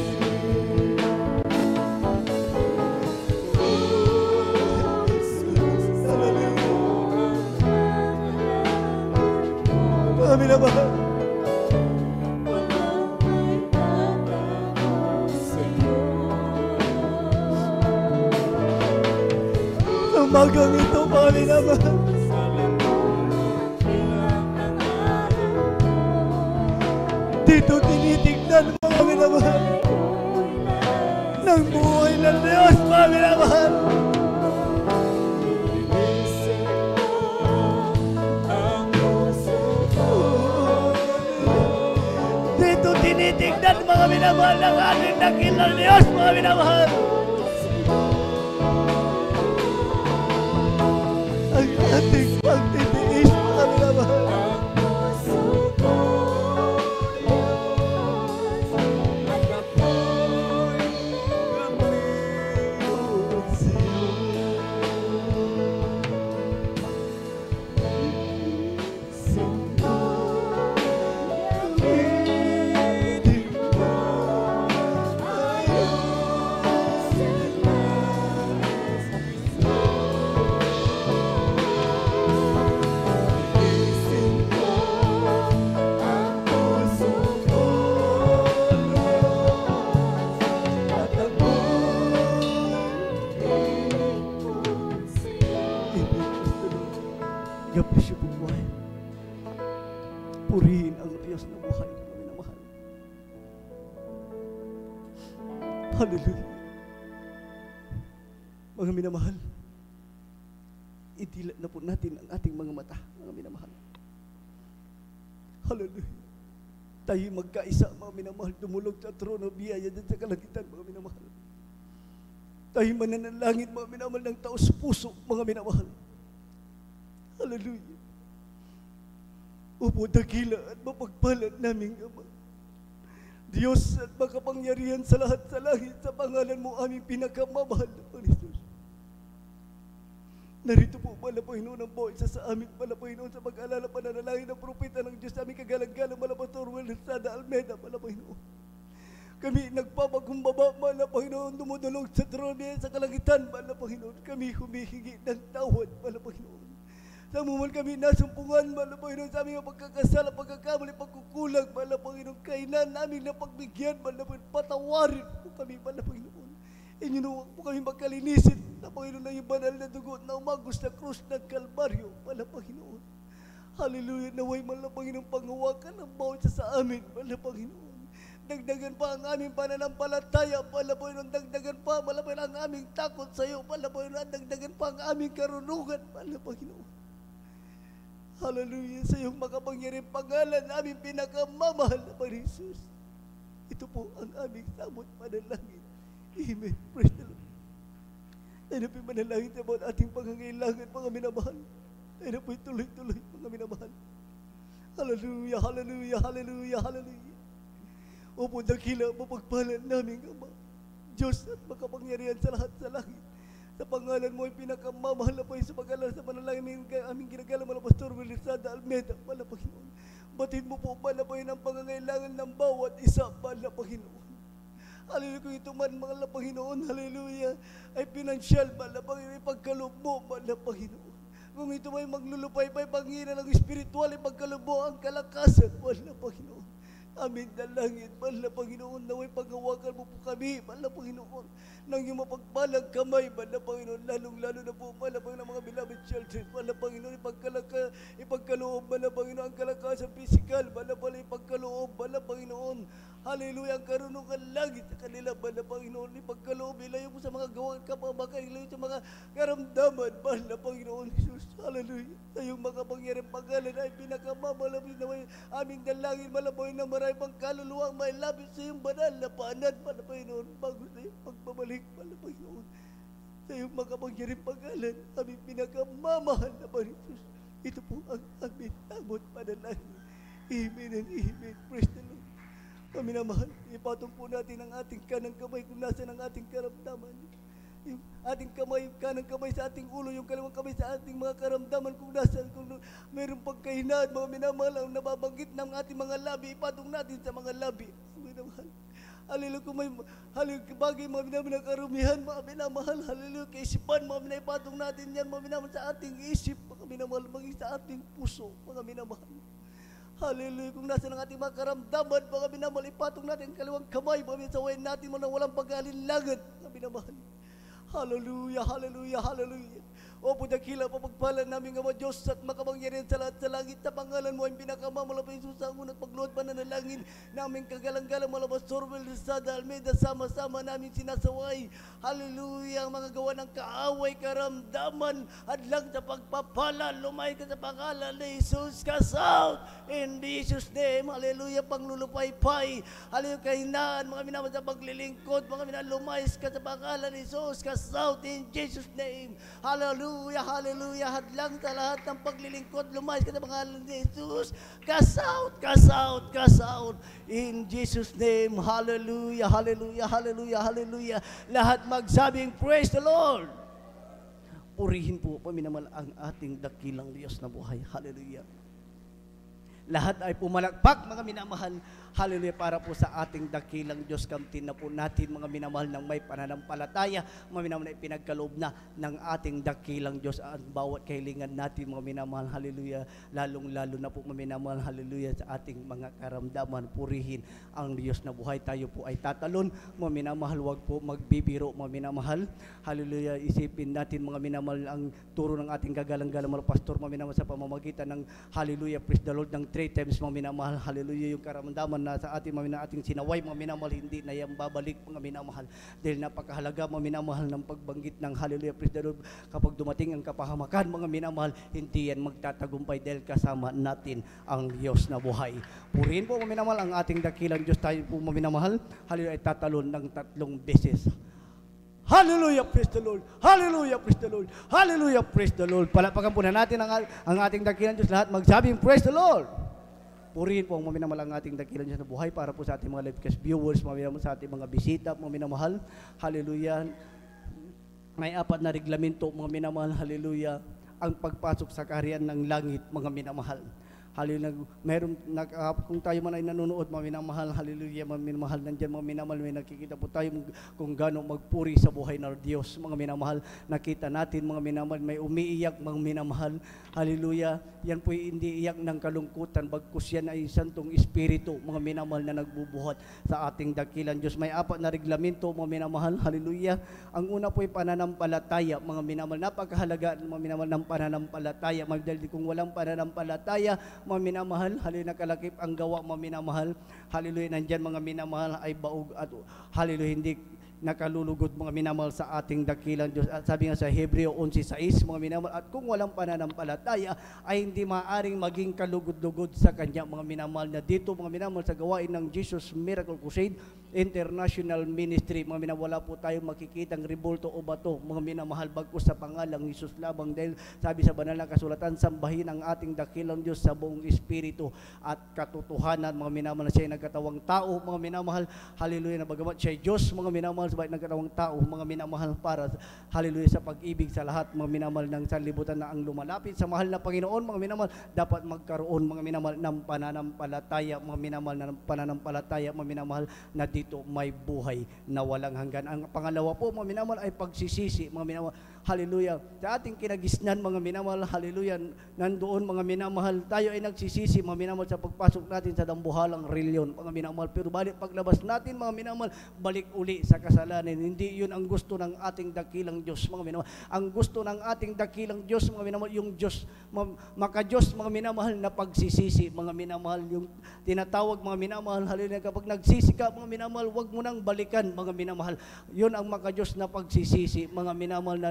Amin na ba? Umagang ito, amin na ba? Dito tinitignan mo kami naman ng buhay ng Diyos, kami naman. Dito tinitignan mo kami naman ng ating dakilang Diyos, kami naman. Ang ating pagtitiis, kami naman. God bless you po, buhay. Purihin ang Diyos na buhay na minamahal. Hallelujah. Mga minamahal, idilat na po natin ang ating mga mata, mga minamahal. Hallelujah. Tayo magkaisa, mga minamahal, dumulog sa trono, biyaya dyan sa kalangitan, mga minamahal. Tayo mananalangin, mga minamahal, ng taos puso, mga minamahal. Hallelujah. Upo, dakila at mapagpalad naming Ama. Diyos at makapangyarihan sa lahat sa langit, sa pangalan mo aming pinakamamahal na Panginoon. Narito po, Mala Panginoon, ang bawat isa sa amin, Mala Panginoon, sa pag-alala pananalangin ng propeta ng Diyos, aming kagalang-galang, Mala Pastor Wilsada Almeida, Mala Panginoon. Kami nagpapakumbaba, Mala Panginoon, dumudulog sa trono sa kalangitan, Mala Panginoon. Kami humihingi ng tawad, Mala Panginoon. Sa muman kami nasumpungan, Mala Panginoon, sa aming pagkakasala, pagkakamali, pagkukulang, Mala Panginoon, kailan namin napagbigyan, Mala Panginoon, patawarin po kami, Mala Panginoon. Inunuwag po kami magkalinisin na Panginoon na yung banal na dugo na umagos na krus ng Kalbaryo, pala Panginoon. Hallelujah, naway man lang Panginoon panghawakan ng bawat isa sa amin, pala Panginoon. Dagdagan pa ang aming pananampalataya, pala Panginoon, dagdagan pa, pala Panginoon, ang aming takot sa iyo, pala Panginoon, dagdagan pa ang aming karunungan, pala Panginoon. Hallelujah, sa iyong makapangyarihang pangalan, aming pinakamamahal na Panginoon Jesus. Ito po ang aming samot panalangin. Amen. Praise the Lord. Tayo na po'y manalangin sa mga ating pangangailangan, mga minamahal. Tayo na po'y tuloy-tuloy, mga minamahal. Hallelujah, hallelujah, hallelujah, hallelujah. Opo, dakila, mapagpalan namin, Ama. Diyos at makapangyarihan sa lahat sa langit. Sa pangalan mo ay pinakamamahal na po sa pag-alala sa panalangin aming ginagalang mga Pastor Willisada Almeda, Pala Panginoon. Batid mo po, Pala Panginoon, ang pangangailangan ng bawat isa, Pala Panginoon. Hallelujah, kung ito man mga Panginoon, hallelujah, ay pinansyal, Pala Panginoon, ipagkaloob mo, Pala Panginoon. Kung ito may maglulupay-pay, panghina ng espiritual, ipagkaloob mo ang kalakasan, Pala Panginoon. Amin na langit, Pala Panginoon, naway paghawakan mo po kami, Pala Panginoon, nang iyong mapagpalang kamay, Pala Panginoon, lalong-lalo na po, Pala Panginoon, mga beloved children, Pala Panginoon, ipagkaloob, Pala Panginoon, ang kalakasan physical, Pala Panginoon, ipagkaloob, Pala Panginoon, hallelujah, ang karunungan langit sa kanila, Pala Panginoon, ipagkaloob, ilayo mo sa mga gawang kapamakan, ilayo sa mga karamdaman, Pala Panginoon, Jesus, hallelujah, sa iyong makapangyarang pangalan ay pinakamamalamin na may aming dalangin, Pala Panginoon, na marami pang kaluluwang may labis sa iyong banal na paanan, Pala Panginoon, bago sa iyong pagbabalik, Pala Panginoon, sa iyong makapangyarang pangalan, aming pinakamamahal na Panginoon, Jesus, ito po ang aming tamot panalangin. Amen and amen. Praise the Lord. Kami na mahal, ipatong po natin ang ating kanang kamay kung nasa ng ating karamdaman. Yung ating kamay, kanang kamay sa ating ulo, yung kalawang kamay sa ating mga karamdaman kung nasa, kung mayroong pagkahinaan, mga minamahal, ang nababanggit ng ating mga labi, ipatong natin sa mga labi. Minamahal. Hallelujah, kung may hallelujah, bagay mga minamahal na karumihan, mga minamahal, hallelujah, kaisipan, mga minamahal, ipatong natin yan, mga minamahal sa ating isip, mga minamahal, maging sa ating puso, mga minamahal. Hallelujah. Kung nasa ng ating mga karamdaman, mga minamahal, ipatong natin ang kaliwang kamay, mga sawayin natin mo na walang pag-alinlangan, mga minamahal. Hallelujah, hallelujah, hallelujah. Opo, dakila, papagpalan namin, Ama Diyos, at makapangyarihan sa lahat sa langit. Sa pangalan mo, ang pinakamamala pa Jesus, ang unang pagluhod pa na nalangin namin kagalang-galang malabas, Sorwell, Rizada, Almeida, sama-sama namin sinasaway. Hallelujah, ang mga gawa ng kaaway, karamdaman, at lang sa pagpapala, lumay ka sa pangalan ni Jesus, kasout, in Jesus' name, hallelujah, panglulupay-pay, hallelujah, kahinaan, mga minamahal sa paglilingkod, mga minamahal, lumayas ka sa pangalan ni Jesus, kasout, in Jesus' name, hallelujah. Hallelujah, hallelujah, hadlang sa lahat ng paglilingkod, lumayas ka sa pangalan ni Jesus, kasout, kasout, kasout, in Jesus' name, hallelujah, hallelujah, hallelujah, hallelujah, lahat magsabing, praise the Lord. Purihin po, paminamal ang ating dakilang Diyos na buhay, hallelujah. Lahat ay pumalakpak, mga minamahal, hallelujah, para po sa ating dakilang Diyos. Kamtin na po natin, mga minamahal, ng may pananampalataya, mga minamahal, na ipinagkaloob na ng ating dakilang Diyos ang bawat kahilingan natin, mga minamahal, hallelujah, lalong-lalo na po, mga minamahal, hallelujah, sa ating mga karamdaman. Purihin ang Diyos na buhay. Tayo po ay tatalon, mga minamahal, wag po magbibiro, mga minamahal, hallelujah. Isipin natin, mga minamahal, ang turo ng ating kagalang-galang mga pastor, mga minamahal, sa pamamagitan ng hallelujah, praise the Lord, ng 3 times, mga minamahal, hallelujah, yung karamdaman na sa ating mga ating sinaway, mga minamahal, hindi na yan babalik, mga minamahal, dahil napakahalaga, mga minamahal, ng pagbanggit ng hallelujah, praise the Lord. Kapag dumating ang kapahamakan, mga minamahal, hindi yan magtatagumpay dahil kasama natin ang Diyos na buhay. Purihin po, mga minamahal, ang ating dakilang Diyos. Tayo po, mga minamahal, hallelujah, ay tatalon ng 3 beses. Hallelujah, praise the Lord. Hallelujah, praise the Lord. Hallelujah, praise the Lord. Palapakan po na natin ang ating dakilang Diyos. Lahat magsabing, praise the Lord. Purihin po ang maminamahal ang ating dakilang Diyos na buhay para po sa ating mga livecast viewers, maminamahal sa ating mga bisita, maminamahal. Hallelujah. May 4 na reglamento, mga minamahal, hallelujah, ang pagpasok sa kaharian ng langit, mga minamahal. Hallelujah. Meron, kung tayo man ay nanonood, mga minamahal, hallelujah, mga minamahal, nandiyan mga minamahal, may nakikita po tayo kung gaano magpuri sa buhay ng Diyos. Mga minamahal, nakita natin mga minamahal, may umiiyak mga minamahal, hallelujah. Yan po hindi iyak ng kalungkutan, bagkus yan ay santong espiritu, mga minamahal na nagbubuhat sa ating dakilang Diyos. May 4 na reglamento, mga minamahal, hallelujah. Ang una po ay pananampalataya, mga minamahal. Napakahalaga, mga minamahal, ng pananampalataya. Dahil kung walang pananampalataya, mga minamahal, hallelujah, nakalakip ang gawa, mga minamahal, hallelujah, nandyan mga minamahal ay baog at hallelujah, hindi nakalulugod mga minamahal sa ating dakilang Diyos. At sabi nga sa Hebreo 11:6, mga minamahal, at kung walang pananampalataya ay hindi maaring maging kalugod-lugod sa Kanya, mga minamahal, na dito mga minamahal sa gawain ng Jesus Miracle Crusade International Ministry, mga minamahal, wala po tayong makikitang rebulto o bato, mga minamahal, bagkus sa pangalang Jesus labang, dahil sabi sa banal na kasulatan, sambahin ang ating dakilang Diyos sa buong espiritu at katotohanan, mga minamahal, na siya ay nagkatawang tao, mga minamahal, hallelujah, na bagamat siya ay Diyos, mga minamahal, sabay nagkatawang tao, mga minamahal, para hallelujah sa pag-ibig sa lahat, mga minamahal, ng sanlibutan na ang lumalapit sa mahal na Panginoon, mga minamahal, dapat magkaroon, mga minamahal, ng pananampalataya, mga minamahal, na pananampalataya, mga minamahal, na dito may buhay na walang hanggan. Ang pangalawa po, mga minamahal, ay pagsisisi, mga minamahal, hallelujah, sa ating kinagisnan, mga minamahal, hallelujah, nandoon, mga minamahal, tayo ay nagsisisi, mga minamahal, sa pagpasok natin sa dambuhalang reliyon, mga minamahal, pero balik paglabas natin, mga minamahal, balik uli sa kasalanan. Hindi yun ang gusto ng ating dakilang Diyos, mga minamahal. Ang gusto ng ating dakilang Diyos, mga minamahal, yung Diyos, maka-Diyos, mga minamahal, na pagsisisi, mga minamahal, yung tinatawag, mga minamahal, hallelujah, kapag nagsisi ka, mga minamahal, wag mo nang balikan, mga minamahal. Yun ang maka-Diyos na pagsisisi, mga minamahal, na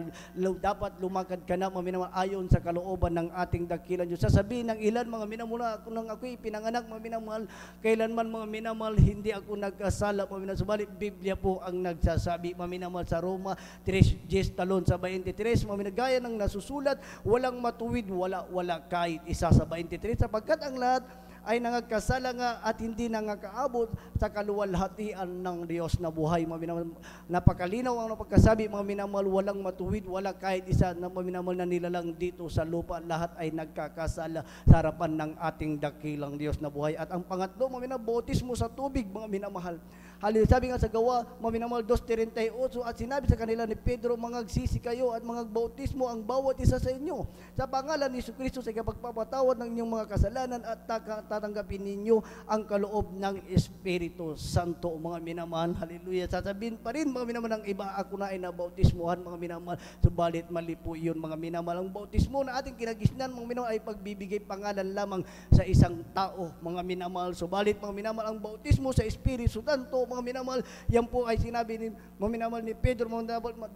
dapat lumakad ka na, mga minamahal, ayon sa kalooban ng ating dakilang Diyos. Sasabihin ng ilan, mga minamahal, nang ako'y pinanganak, mga minamahal, kailanman, mga minamahal, hindi ako nagkasala, mga minamahal. Subalit, Biblia po ang nagsasabi, mga minamahal, sa Roma 3:10 talon sa 23, mga minamahal, gaya ng nasusulat, walang matuwid, wala kahit isa, sa 23, sapagkat ang lahat ay nangagkasala nga at hindi nangakaabot sa kaluwalhatian ng Diyos na buhay, mga minamahal. Napakalinaw ang napagkasabi, mga minamahal, walang matuwid, wala kahit isa, na mga minamahal, na nilalang dito sa lupa, lahat ay nagkakasala sa harapan ng ating dakilang Diyos na buhay. At ang pangatlo, mga minamahal, bautismo sa tubig, mga minamahal. Hallelujah. Sabi nga sa Gawa, mga minamahal, 2:38, at sinabi sa kanila ni Pedro, mangagsisi kayo at magbautismo ang bawat isa sa inyo sa pangalan ni Jesucristo sa ikapagpapatawad ng inyong mga kasalanan, at tatanggapin ninyo ang kaloob ng Espiritu Santo, mga minamahal. Hallelujah. Sasabihin pa rin, mga minamahal, ng iba, ako na ay nabautismuhan, mga minamahal, subalit mali po yun, mga minamahal. Ang bautismo na ating kinagisnan, mga minamahal, ay pagbibigay pangalan lamang sa isang tao, mga minamahal. Subalit, mga minamahal, ang bautismo sa Espiritu Santo, mga minamahal, yan po ay sinabi ni mga minamahal ni Pedro,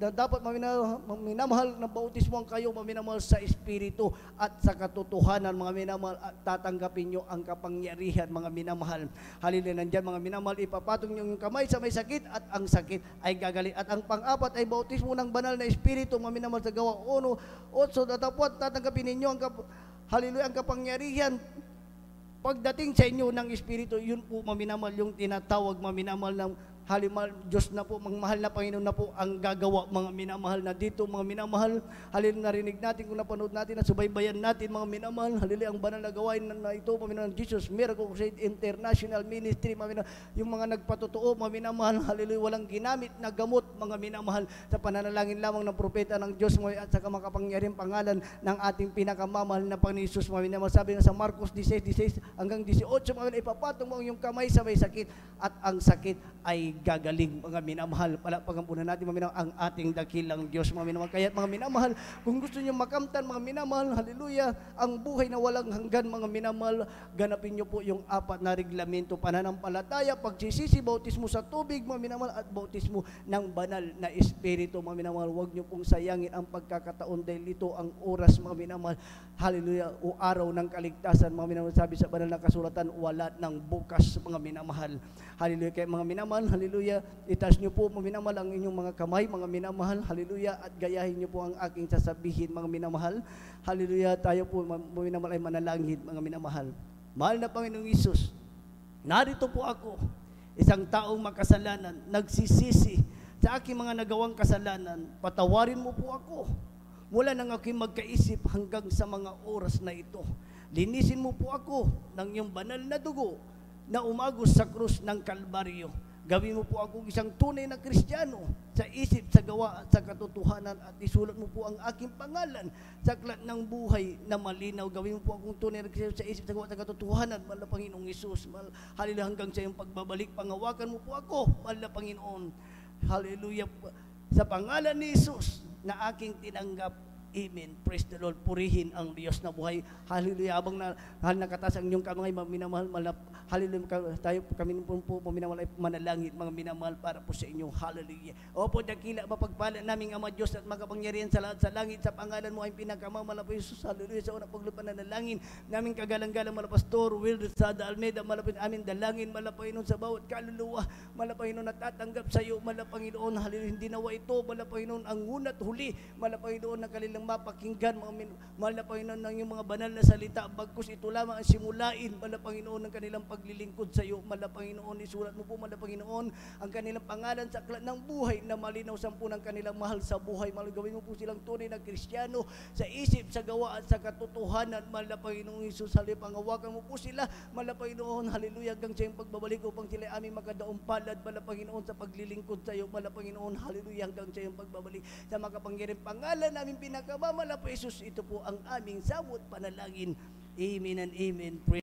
dapat mga minamahal, na bautismuhan kayo, mga minamahal, sa Espiritu at sa katotohanan, mga minamahal, at tatanggapin nyo ang kapangyarihan, mga minamahal. Hallelujah. Nandyan, mga minamahal, ipapatong nyo yung kamay sa may sakit at ang sakit ay gagaling. At ang pang-apat ay bautismo ng banal na Espiritu, mga minamahal, sa Gawa 1:8, datapot tatanggapin ninyo ang hallelujah, ang kapangyarihan pagdating sa inyo ng Espiritu. Yun po, mga minamahal, yung tinatawag, mga minamahal, ng halimal, Diyos na po, mahal na Panginoon na po ang gagawa, mga minamahal, na dito, mga minamahal, halil narinig natin, kung napanood natin, na subaybayan natin, mga minamahal, halili ang banal na gawain na ito, mga minamahal, Jesus Miracle Crusade International Ministry, mga minamahal, yung mga nagpatotoo, mga minamahal, halili, walang ginamit na gamot, mga minamahal, sa pananalangin lamang ng propeta ng Diyos, at sa makapangyarihang pangalan ng ating pinakamamahal na Panginoon Jesus, mga minamahal. Sabi nga sa Marcos 16:16 hanggang 18, mga minamahal, ipapatong mo ang iyong kamay sa may sakit, at ang sakit ay gagaling, mga minamahal. Palakpakan po na natin, mga minamahal, ang ating dakilang Diyos, mga minamahal. Kaya, mga minamahal, kung gusto niyo makamtan, mga minamahal, hallelujah, ang buhay na walang hanggan, mga minamahal, ganapin niyo po yung 4 na reglamento: pananampalataya, pagsisisi, bautismo sa tubig, mga minamahal, at bautismo ng banal na Espiritu, mga minamahal. Huwag niyo pong sayangin ang pagkakataon, dahil ito ang oras, mga minamahal, hallelujah, o araw ng kaligtasan, mga minamahal. Sabi sa banal na kasulatan, wala ng bukas, mga minamahal. Hallelujah. Kaya, mga minamahal, hallelujah, itaas niyo po, mga minamahal, ang inyong mga kamay, mga minamahal, hallelujah, at gayahin niyo po ang aking sasabihin, mga minamahal. Hallelujah. Tayo po, mga minamahal, ay manalangin, mga minamahal. Mahal na Panginoong Hesus, narito po ako, isang taong makasalanan, nagsisisi sa aking mga nagawang kasalanan. Patawarin mo po ako mula nang ako'y magkaisip hanggang sa mga oras na ito. Linisin mo po ako ng iyong banal na dugo na umagos sa krus ng Kalbaryo. Gawin mo po akong isang tunay na Kristiyano sa isip, sa gawa at sa katotohanan, at isulat mo po ang aking pangalan sa aklat ng buhay na malinaw. Gawin mo po akong tunay na Kristiyano sa isip, sa gawa at sa katotohanan, mahal na Panginoong Isus. Hallelujah, hanggang sa iyong pagbabalik, pangawakan mo po ako, mahal na Panginoon. Hallelujah. Sa pangalan ni Isus na aking tinanggap. Amen. Praise the Lord. Purihin ang Diyos na buhay. Hallelujah. Habang nakataas ang inyong kamay, mga minamahal, hallelujah, tayo kami po minamahal ay manalangin, mga minamahal, para po sa inyo. Hallelujah. Opo, dakila, mapagpala naming Ama Diyos at makapangyarihan sa lahat sa langit, sa pangalan mo ay pinakamamala po Jesus. Hallelujah. Sa unang paglupa na nalangin, naming kagalang-galang Pastor Wilder Sada Almeida, malapit amin dalangin, Panginoon, sa bawat kaluluwa, Panginoon, natatanggap sa iyo, Panginoon. Hallelujah. Hindi nawa ito, Panginoon, ang unat huli, Panginoon, na kanilang mapakinggan, mahal na Panginoon, ng iyong mga banal na salita, bagkus ito lamang ang simulain, mahal na Panginoon, ng kanilang paglilingkod sa iyo, mahal na Panginoon. Isulat mo po, mahal na Panginoon, ang kanilang pangalan sa aklat ng buhay na malinaw sampu ng kanilang mahal sa buhay. Mahal, gawin mo po silang tunay na Kristiyano sa isip, sa gawa at sa katotohanan, mahal na Panginoong Isus. Hallelujah, pangawakan mo po sila, mahal na Panginoon, hallelujah, hanggang sa iyong pagbabalik upang sila aming makadaong palad, mahal na Panginoon, sa paglilingkod sa iyo, mahal na Panginoon, hallelujah, hanggang sa iyong pagbabalik, sa makapangyarihang pangalan namin pinakamamala po, Jesus. Ito po ang aming samot panalangin. Amen and amen. Praise